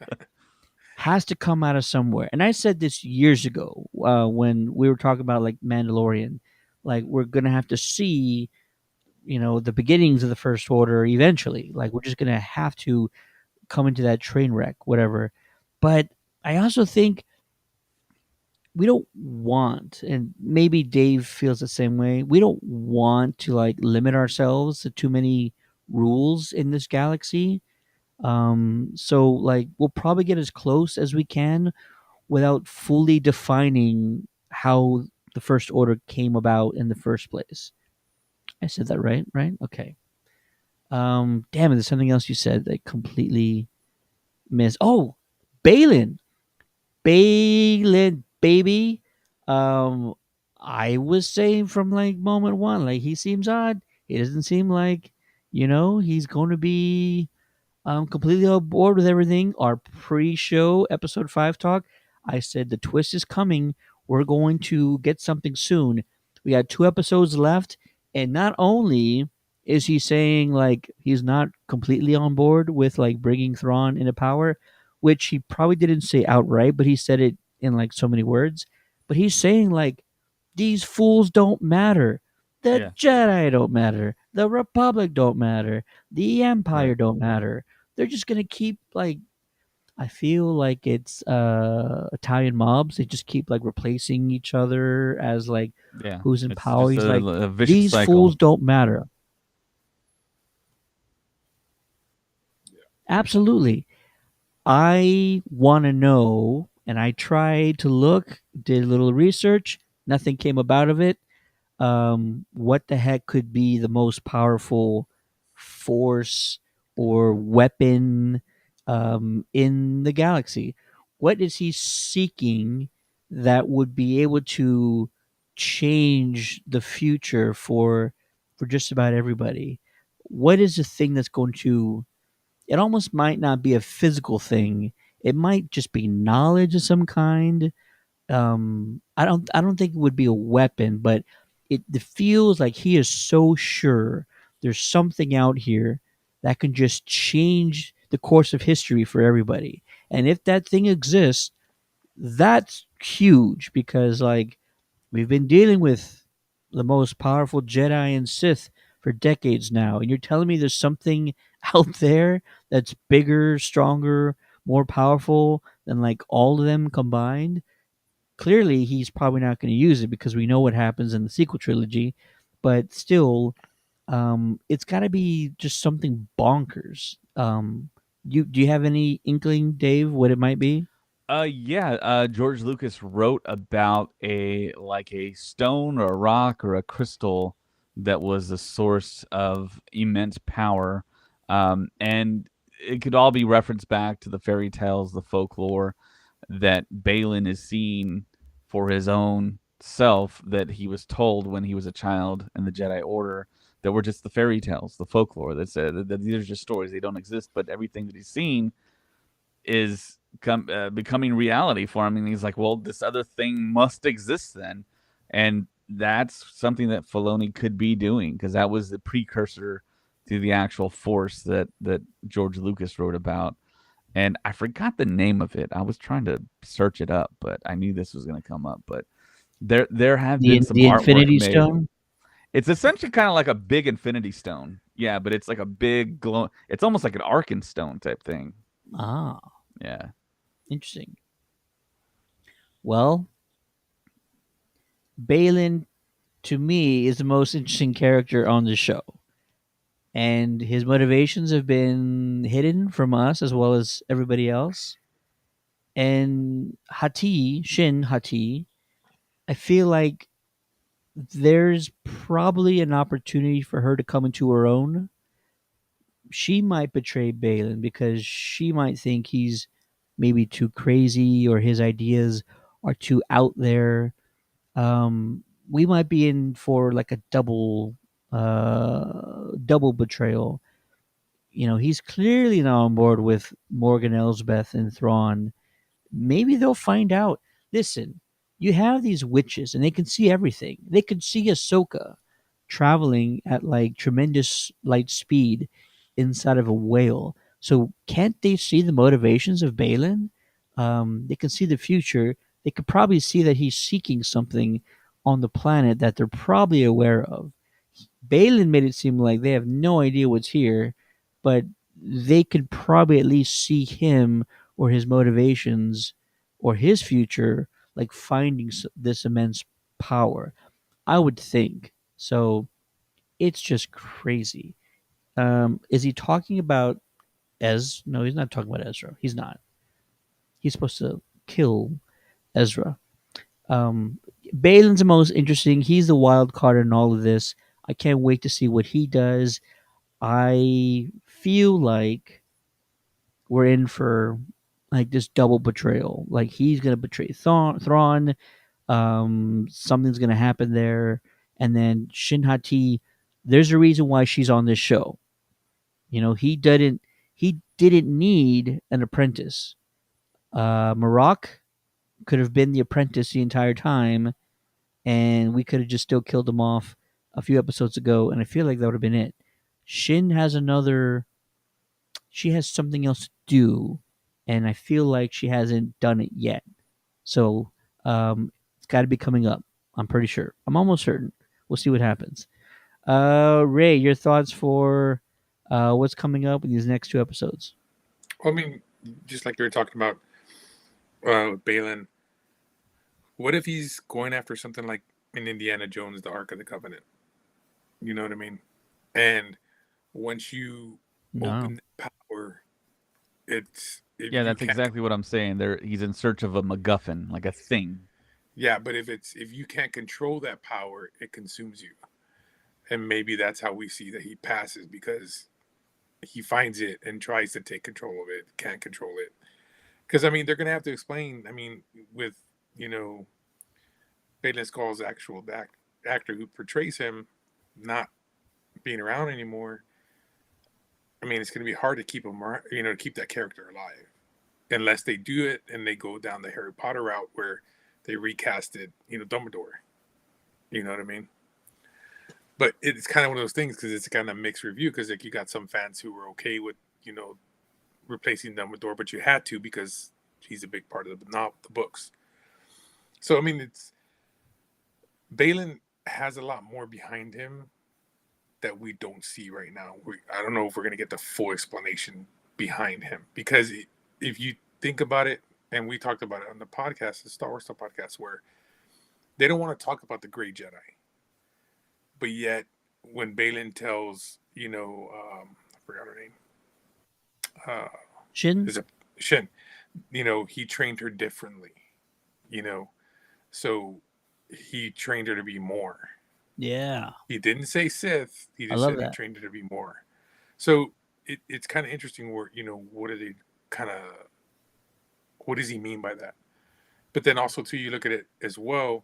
has to come out of somewhere. And I said this years ago when we were talking about like Mandalorian, like we're gonna have to see, the beginnings of the first order eventually. Like we're just gonna have to come into that train wreck, whatever. But I also think we don't want, and maybe Dave feels the same way, we don't want to like limit ourselves to too many rules in this galaxy. So like we'll probably get as close as we can without fully defining how the first order came about in the first place. I said that right, right? Okay. Damn it, there's something else you said that I completely missed. Oh, Balin. Balin, baby. Um, I was saying from like moment one, like he seems odd. He doesn't seem like, he's going to be completely on board with everything. Our pre-show episode 5 talk, I said the twist is coming. We're going to get something soon. We got 2 episodes left, and not only is he saying like he's not completely on board with like bringing Thrawn into power, which he probably didn't say outright, but he said it in like so many words. But he's saying like these fools don't matter. The Yeah, Jedi don't matter. The Republic don't matter. The Empire right. don't matter. They're just gonna keep like, I feel like it's Italian mobs. They just keep like replacing each other as like Yeah, who's in it's power. just He's like, a vicious these fools cycle. don't matter. Absolutely. I want to know, and I tried to look, did a little research. Nothing came about of it. What the heck could be the most powerful force or weapon in the galaxy? What is he seeking that would be able to change the future for just about everybody? What is the thing that's going to? It almost might not be a physical thing. It might just be knowledge of some kind. I don't think it would be a weapon, but it feels like he is so sure there's something out here that can just change the course of history for everybody. And if that thing exists, that's huge because like we've been dealing with the most powerful Jedi and Sith for decades now, and you're telling me there's something out there that's bigger, stronger, more powerful than like all of them combined. Clearly he's probably not going to use it because we know what happens in the sequel trilogy, but still, it's got to be just something bonkers. You do you have any inkling, Dave, what it might be? Yeah, George Lucas wrote about a stone or a rock or a crystal that was the source of immense power, and it could all be referenced back to the fairy tales, the folklore that Balin is seeing for his own self that he was told when he was a child in the Jedi Order that were just the fairy tales, the folklore that said that these are just stories, they don't exist, but everything that he's seen is becoming reality for him, and he's like, "Well, this other thing must exist then," and that's something that Filoni could be doing because that was the precursor to the actual Force that George Lucas wrote about. And I forgot the name of it. I was trying to search it up, but I knew this was going to come up. But there have been some The artwork Infinity made. Stone? It's essentially kind of like a big Infinity Stone, yeah, but it's like a big glow. It's almost like an Arkan Stone type thing. Ah, Yeah. interesting. Well, Balin to me is the most interesting character on the show. And his motivations have been hidden from us as well as everybody else. And Shin Hati, I feel like there's probably an opportunity for her to come into her own. She might betray Balin because she might think he's maybe too crazy or his ideas are too out there. We might be in for like a double betrayal. He's clearly not on board with Morgan Elsbeth and Thrawn. Maybe they'll find out. Listen, you have these witches and they can see everything. They can see Ahsoka traveling at like tremendous light speed inside of a whale. So can't they see the motivations of Balin? They can see the future. They could probably see that he's seeking something on the planet that they're probably aware of. Balin made it seem like they have no idea what's here, but they could probably at least see him or his motivations or his future, like finding this immense power. I would think so. It's just crazy. Is he talking about No, he's not talking about Ezra. He's not. He's supposed to kill Ezra. Um, Balin's the most interesting. He's the wild card in all of this. I can't wait to see what he does. I feel like we're in for like this double betrayal. Like he's gonna betray Thrawn. Something's gonna happen there, and then Shin Hati. There's a reason why she's on this show. You know, he didn't need an apprentice. Maroc could have been the apprentice the entire time, and we could have just still killed him off a few episodes ago, and I feel like that would have been it. Shin has another. She has something else to do, and I feel like she hasn't done it yet. So it's got to be coming up. I'm pretty sure. I'm almost certain. We'll see what happens. Ray, your thoughts for what's coming up in these next two episodes? I mean, just like you were talking about with Balin, what if he's going after something like in Indiana Jones, the Ark of the Covenant? You know what I mean? And once you No. open the power, Yeah, that's exactly what I'm saying. There, he's in search of a MacGuffin, like a thing. Yeah, but if you can't control that power, it consumes you. And maybe that's how we see that he passes, because he finds it and tries to take control of it, can't control it. Because I mean, they're gonna have to explain. I mean, with Baylor Skull's actual actor who portrays him not being around anymore. I mean, it's gonna be hard to keep him, to keep that character alive, unless they do it and they go down the Harry Potter route where they recasted, Dumbledore. You know what I mean? But it's kind of one of those things, because it's kind of mixed review, because like you got some fans who were okay with replacing Dumbledore, but you had to because he's a big part of the books. So I mean, it's Balin has a lot more behind him that we don't see right now. I don't know if we're gonna get the full explanation behind him, because if you think about it, and we talked about it on the podcast, the Star Wars podcast, where they don't want to talk about the Grey Jedi. But yet, when Balin tells, I forgot her name. Shin? Is it Shin? He trained her differently. So he trained her to be more. Yeah. He didn't say Sith. He just said he trained her to be more. So it's kind of interesting where, what does he mean by that? But then also, too, you look at it as well,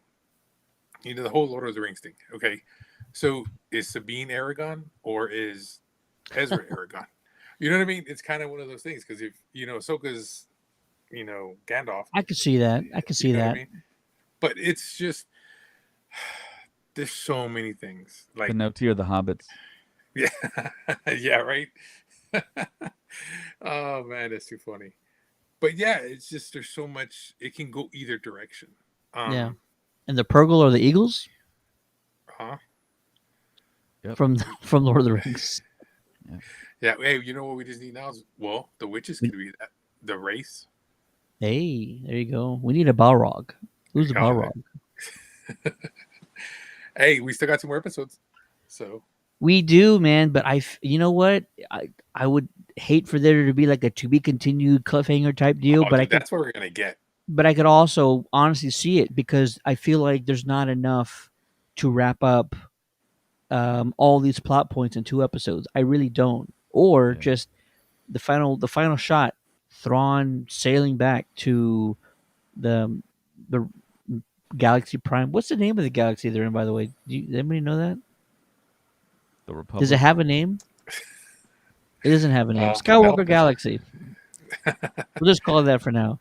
the whole Lord of the Rings thing. Okay. So is Sabine Aragon or is Ezra Aragon? You know what I mean? It's kind of one of those things, because if, Ahsoka's, Gandalf. I could see that. I could see that. I mean? But it's just, there's so many things. Like Pinocchio or the Hobbits. Yeah. Yeah, right? Oh, man, that's too funny. But yeah, it's just, there's so much, it can go either direction. Yeah. And the Purgle or the Eagles? Huh? Yep. From Lord of the Rings. Yeah. Hey, you know what we just need now? The witches could be that. The race. Hey, there you go. We need a Balrog. Who's the Balrog? Hey, we still got some more episodes. So we do, man. But you know what? I would hate for there to be like a to be continued cliffhanger type deal. But that's what we're gonna get. But I could also honestly see it, because I feel like there's not enough to wrap up all these plot points in 2 episodes. I really don't. Or just the final shot, Thrawn sailing back to the Galaxy Prime. What's the name of the galaxy they're in, by the way? Does anybody know that? The Republic. Does it have a name? It doesn't have a name. Skywalker no. Galaxy. We'll just call it that for now.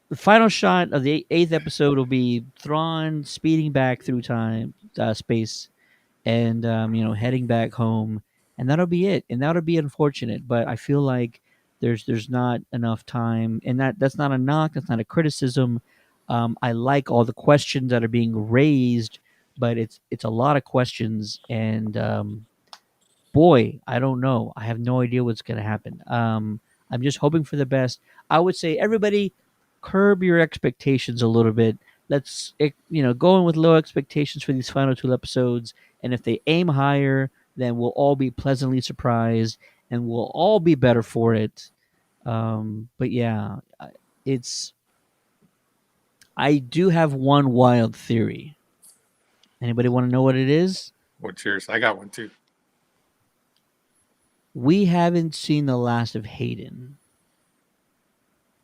The final shot of the 8th episode will be Thrawn speeding back through time, space, and heading back home, and that'll be it. And that'll be unfortunate, but I feel like there's not enough time, and that's not a knock. That's not a criticism. I like all the questions that are being raised, but it's a lot of questions, and boy, I don't know. I have no idea what's going to happen. I'm just hoping for the best. I would say everybody curb your expectations a little bit. Let's go in with low expectations for these final two episodes, and if they aim higher, then we'll all be pleasantly surprised, and we'll all be better for it. But yeah, it's. I do have one wild theory. Anybody want to know what it is? What's yours? I got one too. We haven't seen the last of Hayden.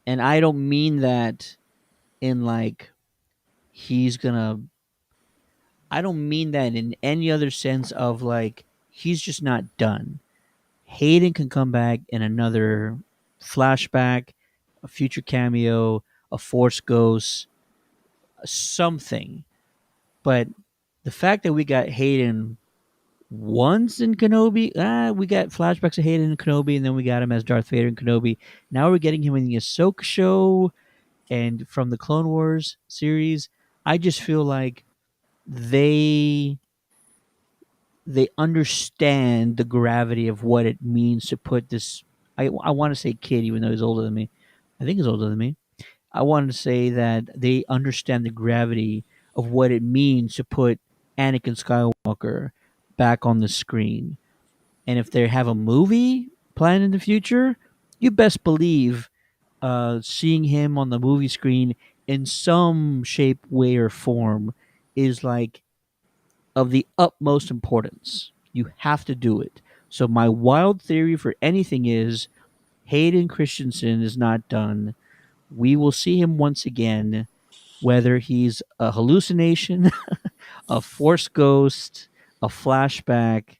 And I don't mean that in like he's gonna I don't mean that in any other sense of like he's just not done. Hayden can come back in another flashback, a future cameo, a force ghost, something. But the fact that we got Hayden once in Kenobi, we got flashbacks of Hayden in Kenobi, and then we got him as Darth Vader in Kenobi. Now we're getting him in the Ahsoka show and from the Clone Wars series. I just feel like they they understand the gravity of what it means to put this. I want to say kid, even though he's older than me. I think he's older than me. I wanted to say that they understand the gravity of what it means to put Anakin Skywalker back on the screen. And if they have a movie planned in the future, you best believe seeing him on the movie screen in some shape, way, or form is like of the utmost importance. You have to do it. So my wild theory for anything is Hayden Christensen is not done. We will see him once again, whether he's a hallucination, a force ghost, a flashback,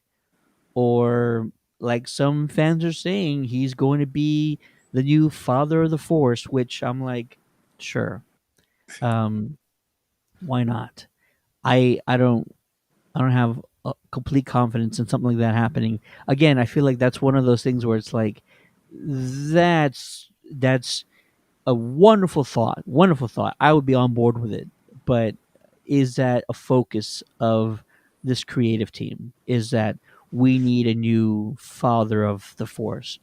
or like some fans are saying, he's going to be the new father of the force, which I'm like, sure. Um, why not? I don't have complete confidence in something like that happening. Again, I feel like that's one of those things where it's like that's a wonderful thought. Wonderful thought. I would be on board with it. But is that a focus of this creative team? Is that we need a new father of the force?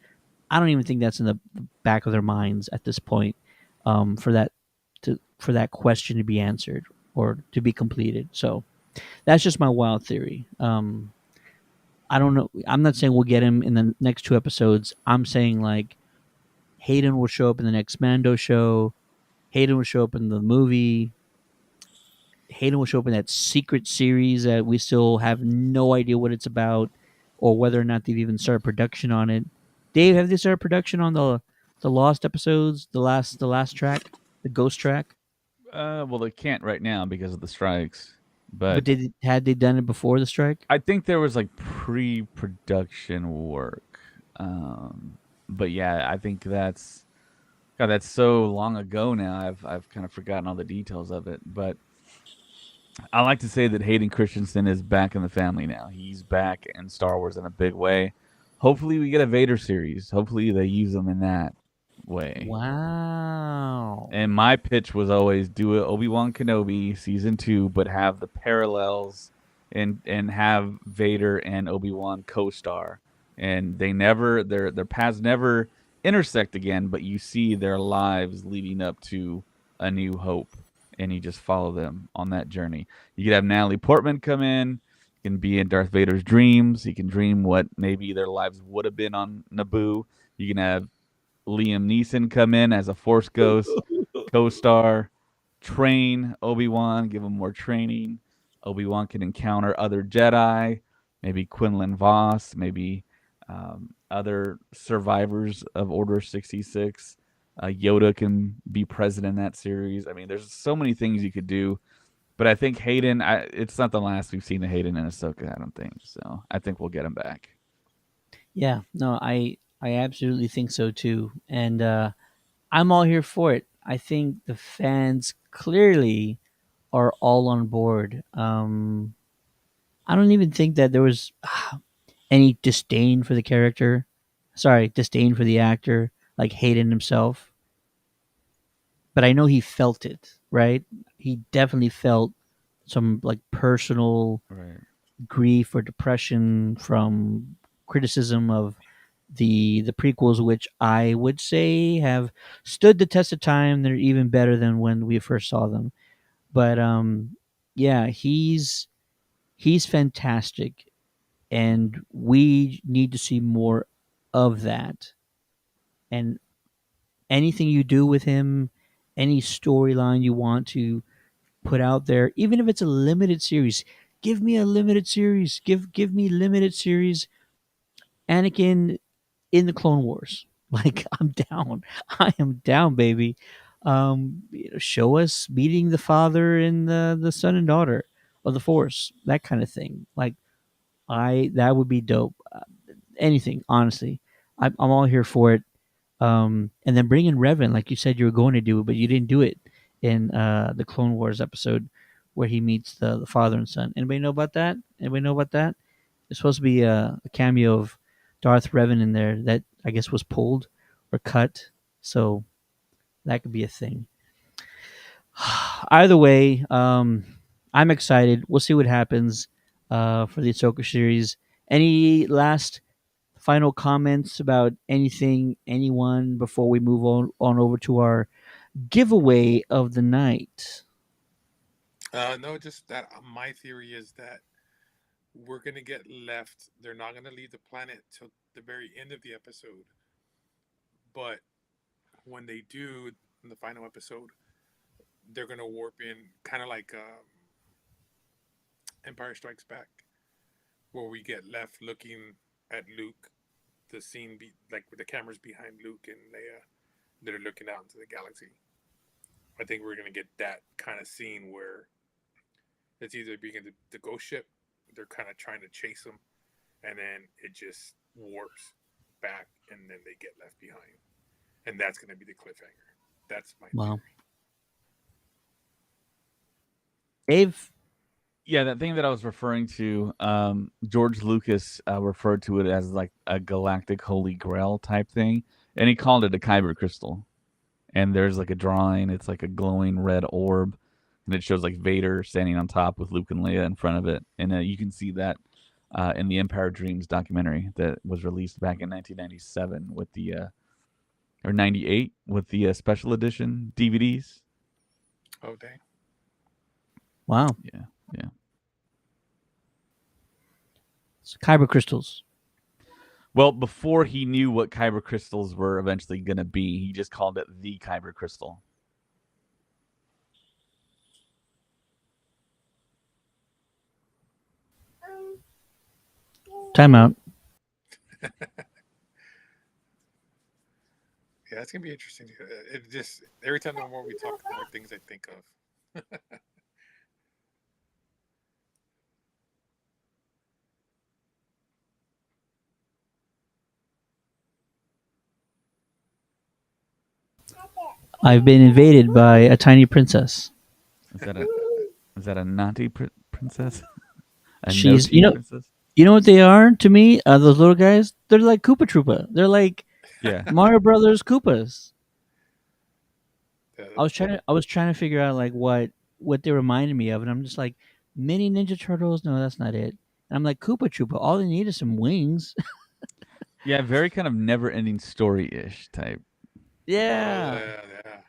I don't even think that's in the back of their minds at this point, for that question to be answered or to be completed. So that's just my wild theory. I don't know. I'm not saying we'll get him in the next two episodes. I'm saying like Hayden will show up in the next Mando show. Hayden will show up in the movie. Hayden will show up in that secret series that we still have no idea what it's about, or whether or not they've even started production on it. Dave, have they started production on the lost episodes? The last track, the ghost track. Well, they can't right now because of the strikes. But But had they done it before the strike? I think there was like pre-production work. But yeah, I think that's God. That's so long ago now. I've kind of forgotten all the details of it. But I like to say that Hayden Christensen is back in the family now. He's back in Star Wars in a big way. Hopefully, we get a Vader series. Hopefully, they use him in that way. Wow. And my pitch was always do a Obi-Wan Kenobi season 2, but have the parallels and have Vader and Obi-Wan co-star. And they never their paths never intersect again, but you see their lives leading up to A New Hope, and you just follow them on that journey. You could have Natalie Portman come in, can be in Darth Vader's dreams. He can dream what maybe their lives would have been on Naboo. You can have Liam Neeson come in as a Force Ghost, co-star, train Obi-Wan, give him more training. Obi-Wan can encounter other Jedi, maybe Quinlan Voss, maybe other survivors of Order 66. Yoda can be present in that series. I mean, there's so many things you could do. But I think Hayden, it's not the last we've seen of Hayden and Ahsoka, I don't think. So I think we'll get him back. Yeah, no, I absolutely think so too, and I'm all here for it. I think the fans clearly are all on board. I don't even think that there was any disdain for the character. Sorry, disdain for the actor, like Hayden himself. But I know he felt it, right? He definitely felt some like personal Right. grief or depression from criticism of the prequels, which I would say have stood the test of time. They're even better than when we first saw them. But yeah, he's fantastic, and we need to see more of that. And anything you do with him, any storyline you want to put out there, even if it's a limited series, give me a limited series. Give me limited series Anakin in the Clone Wars. Like I'm down. I am down, baby. Show us meeting the father and the son and daughter of the Force, that kind of thing. Like I that would be dope. Anything, honestly, I'm all here for it. And then bring in Revan, like you said you were going to do it, but you didn't do it in the Clone Wars episode where he meets the father and son. Anybody know about that? Anybody know about that? There's supposed to be a cameo of Darth Revan in there that I guess was pulled or cut, so that could be a thing. Either way, I'm excited. We'll see what happens for the Ahsoka series. Any last final comments about anything, anyone, before we move on over to our giveaway of the night? No, just that my theory is that we're gonna get left. They're not gonna leave the planet till the very end of the episode. But when they do in the final episode, they're gonna warp in, kind of like Empire Strikes Back, where we get left looking at Luke, the scene like with the cameras behind Luke and Leia, that are looking out into the galaxy. I think we're gonna get that kind of scene where it's either being the ghost ship, they're kind of trying to chase them, and then it just warps back, and then they get left behind, and that's gonna be the cliffhanger. That's my Wow. theory. Dave? Yeah, that thing that I was referring to, George Lucas referred to it as like a galactic holy grail type thing, and he called it a kyber crystal. And there's like a drawing; it's like a glowing red orb, and it shows like Vader standing on top with Luke and Leia in front of it, and you can see that in the Empire Dreams documentary that was released back in 1997 with the or 98 with the special edition DVDs. Oh dang! Wow. Yeah, yeah. It's kyber crystals. Well, before he knew what kyber crystals were eventually going to be, he just called it the kyber crystal. Time out. Yeah, it's gonna be interesting. It just every time the more we talk, the more things I think of. I've been invaded by a tiny princess. Is that a is that a naughty princess? A She's, naughty princess? you know what they are to me? Those little guys. They're like Koopa Troopa. They're like Yeah. Mario Brothers Koopas. Yeah, I was trying to figure out like what they reminded me of, and I'm just like mini Ninja Turtles. No, that's not it. And I'm like Koopa Troopa. All they need is some wings. Yeah, very kind of never-ending story-ish type. Yeah. yeah.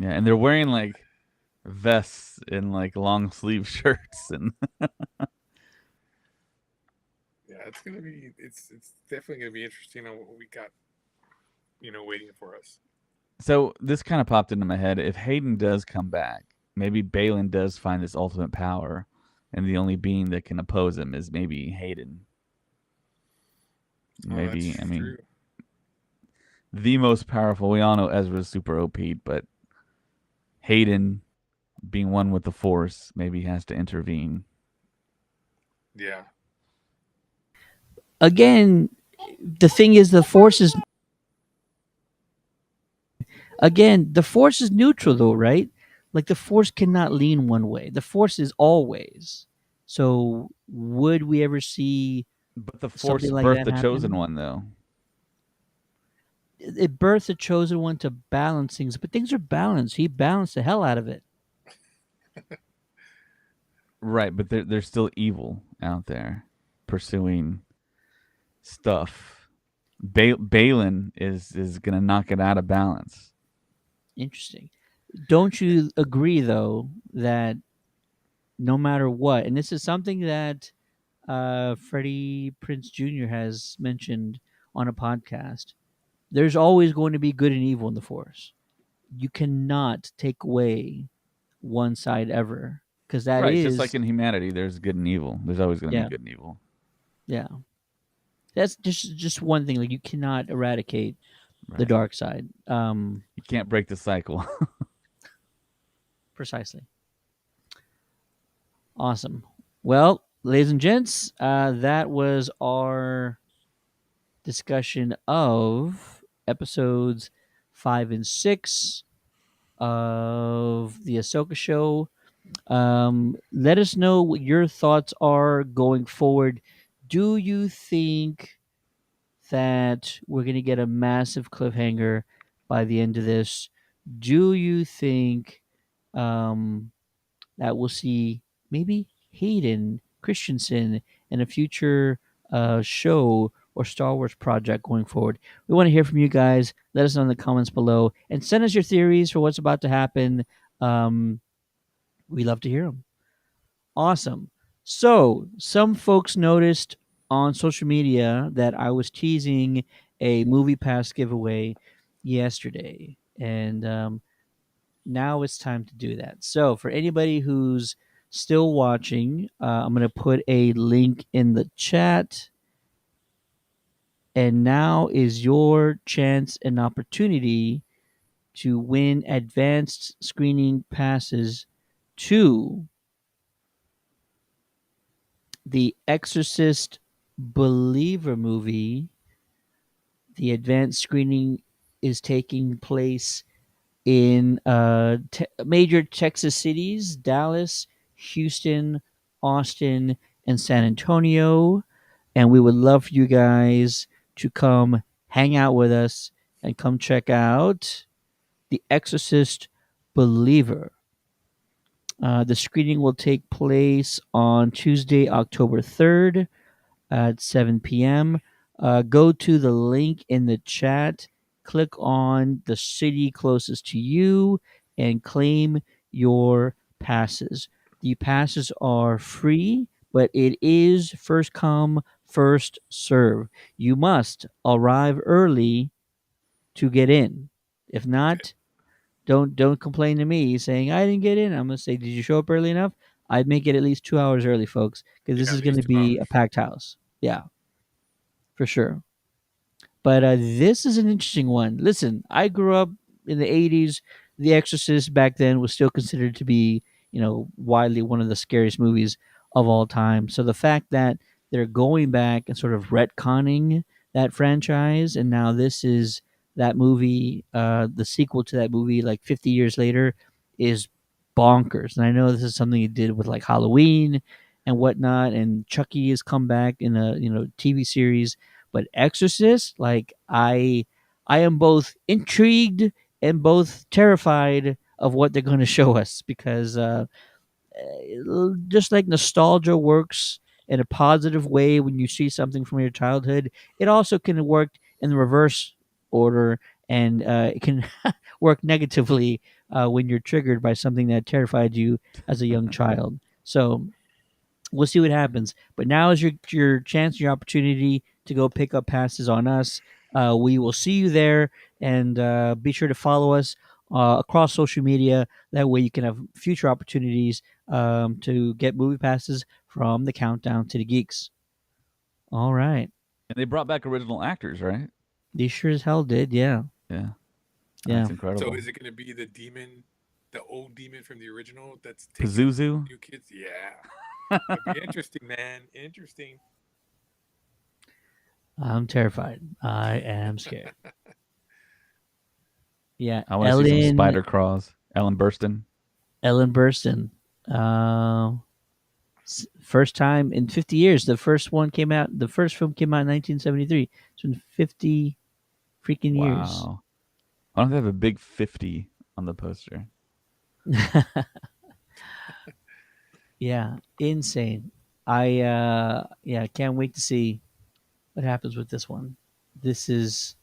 Yeah, and they're wearing like vests and like long sleeve shirts and Yeah, it's gonna be. It's definitely gonna be interesting on what we got. Waiting for us. so this kind of popped into my head. If Hayden does come back, maybe Balin does find this ultimate power, and the only being that can oppose him is maybe Hayden. Maybe, That's I mean, true. the most powerful. We all know Ezra's super OP, but Hayden, being one with the Force, maybe has to intervene. Yeah. Again, the thing is, the force is neutral, though, right? Like the force cannot lean one way. The force is always. So, would we ever see But the Force something like birthed that the chosen happen? one, though. It birthed the chosen one to balance things, but things are balanced. He balanced the hell out of it. Right, but there's still evil out there pursuing stuff. Balin is gonna knock it out of balance. Interesting. Don't you agree though that no matter what, and this is something that Freddie Prince Jr. has mentioned on a podcast, there's always going to be good and evil in the Force. You cannot take away one side ever because that Right, just like is, in humanity, there's good and evil. There's always gonna be yeah, good and evil. yeah. That's just one thing. Like you cannot eradicate the Right. dark side. You can't break the cycle. Precisely. Awesome. Well, ladies and gents, that was our discussion of episodes 5 and 6 of the Ahsoka show. Let us know what your thoughts are going forward. Do you think that we're going to get a massive cliffhanger by the end of this? Do you think um, that we'll see maybe Hayden Christensen in a future show or Star Wars project going forward? We want to hear from you guys. Let us know in the comments below and send us your theories for what's about to happen. Um, we love to hear them. Awesome. So, some folks noticed on social media that I was teasing a movie pass giveaway yesterday. And now it's time to do that. So, for anybody who's still watching, I'm going to put a link in the chat. And now is your chance and opportunity to win advanced screening passes to the Exorcist Believer movie. The advanced screening is taking place in major Texas cities: Dallas, Houston, Austin, and San Antonio. And we would love for you guys to come hang out with us and come check out The Exorcist Believer. The screening will take place on Tuesday, October 3rd at 7 p.m. Go to the link in the chat, click on the city closest to you, and claim your passes. The passes are free, but it is first come, first serve. You must arrive early to get in. If Okay. not, don't complain to me saying I didn't get in. I'm gonna say, did you show up early enough? I'd make it at least 2 hours early, folks, because Yeah, this at is gonna least two be a hours. packed house. Yeah, for sure. But this is an interesting one. Listen, I grew up in the '80s. The Exorcist back then was still considered to be, widely one of the scariest movies of all time. So the fact that they're going back and sort of retconning that franchise, and now this is that movie, the sequel to that movie, like 50 years later, is bonkers. And I know this is something he did with like Halloween and whatnot, and Chucky has come back in a TV series, but Exorcist, like I am both intrigued and both terrified of what they're going to show us because just like nostalgia works in a positive way when you see something from your childhood, it also can work in the reverse order, and it can work negatively when you're triggered by something that terrified you as a young child. So we'll see what happens. But now is your chance, your opportunity to go pick up passes on us. We will see you there, and be sure to follow us across social media. That way, you can have future opportunities to get movie passes from the Countdown to the Geeks. All right, And they brought back original actors, right? they sure as hell did. Yeah, Yeah, yeah. that's So incredible. is it going to be the demon, the old demon from the original that's taking Pazuzu. new kids? Yeah. It'll be interesting, man. Interesting. I'm terrified. I am scared. Yeah, I want to see some Ellen spider crawls. Ellen Burstyn. Ellen Burstyn. Uh, First time in 50 years. The first one came out. The first film came out in 1973. It's been 50 freaking years. Wow. Why don't they have a big 50 on the poster? Yeah, insane. I can't wait to see what happens with this one. This is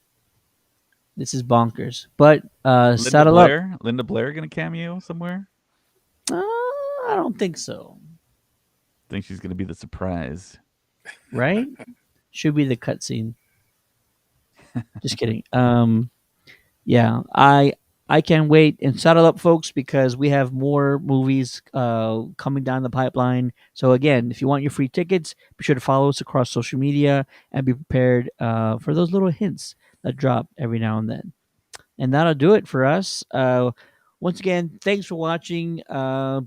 this is bonkers. But saddle up. Linda Blair gonna cameo somewhere? I don't think so. Think she's gonna be the surprise. Right? Should be the cutscene. Just kidding. Yeah, I can't wait and saddle up, folks, because we have more movies coming down the pipeline. So again, if you want your free tickets, be sure to follow us across social media and be prepared for those little hints that drop every now and then. And that'll do it for us. Once again, thanks for watching.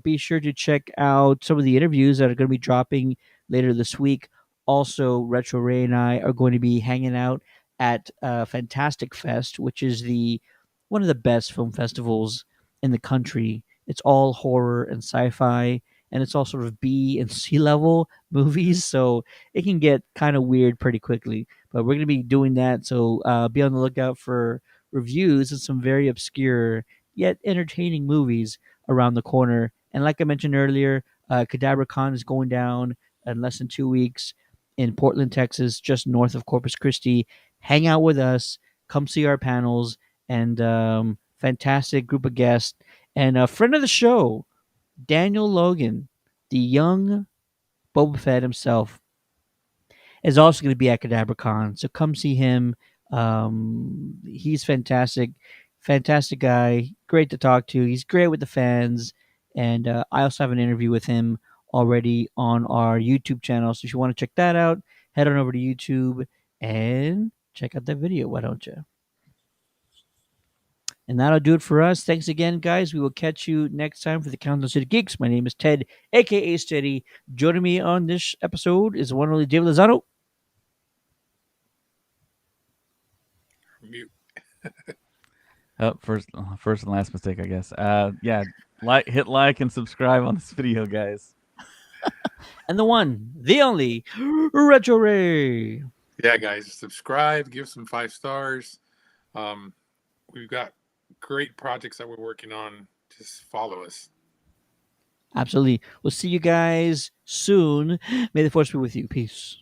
Be sure to check out some of the interviews that are going to be dropping later this week. Also, Retro Ray and I are going to be hanging out at Fantastic Fest, which is the one of the best film festivals in the country. It's all horror and sci-fi, and it's all sort of B and C level movies, so it can get kind of weird pretty quickly. But we're going to be doing that, so be on the lookout for reviews of some very obscure yet entertaining movies around the corner. And like I mentioned earlier, CadabraCon is going down in less than 2 weeks in Portland, Texas, just north of Corpus Christi. Hang out with us, come see our panels, and fantastic group of guests. And a friend of the show, Daniel Logan, the young Boba Fett himself, is also going to be at CadabraCon. So come see him. He's fantastic, fantastic guy. Great to talk to. He's great with the fans. And I also have an interview with him already on our YouTube channel. So if you want to check that out, head on over to YouTube and check out that video. Why don't you? And that'll do it for us. Thanks again, guys. We will catch you next time for the Countdown City Geeks. My name is Ted, aka Steady. Joining me on this episode is the one and only David Lozano. Mute. Oh, first and last mistake, I guess. Yeah, hit like and subscribe on this video, guys. And the one, the only, Retro Ray. Yeah, guys, subscribe, give some 5 stars. We've got great projects that we're working on. Just follow us. Absolutely. We'll see you guys soon. May the force be with you. Peace.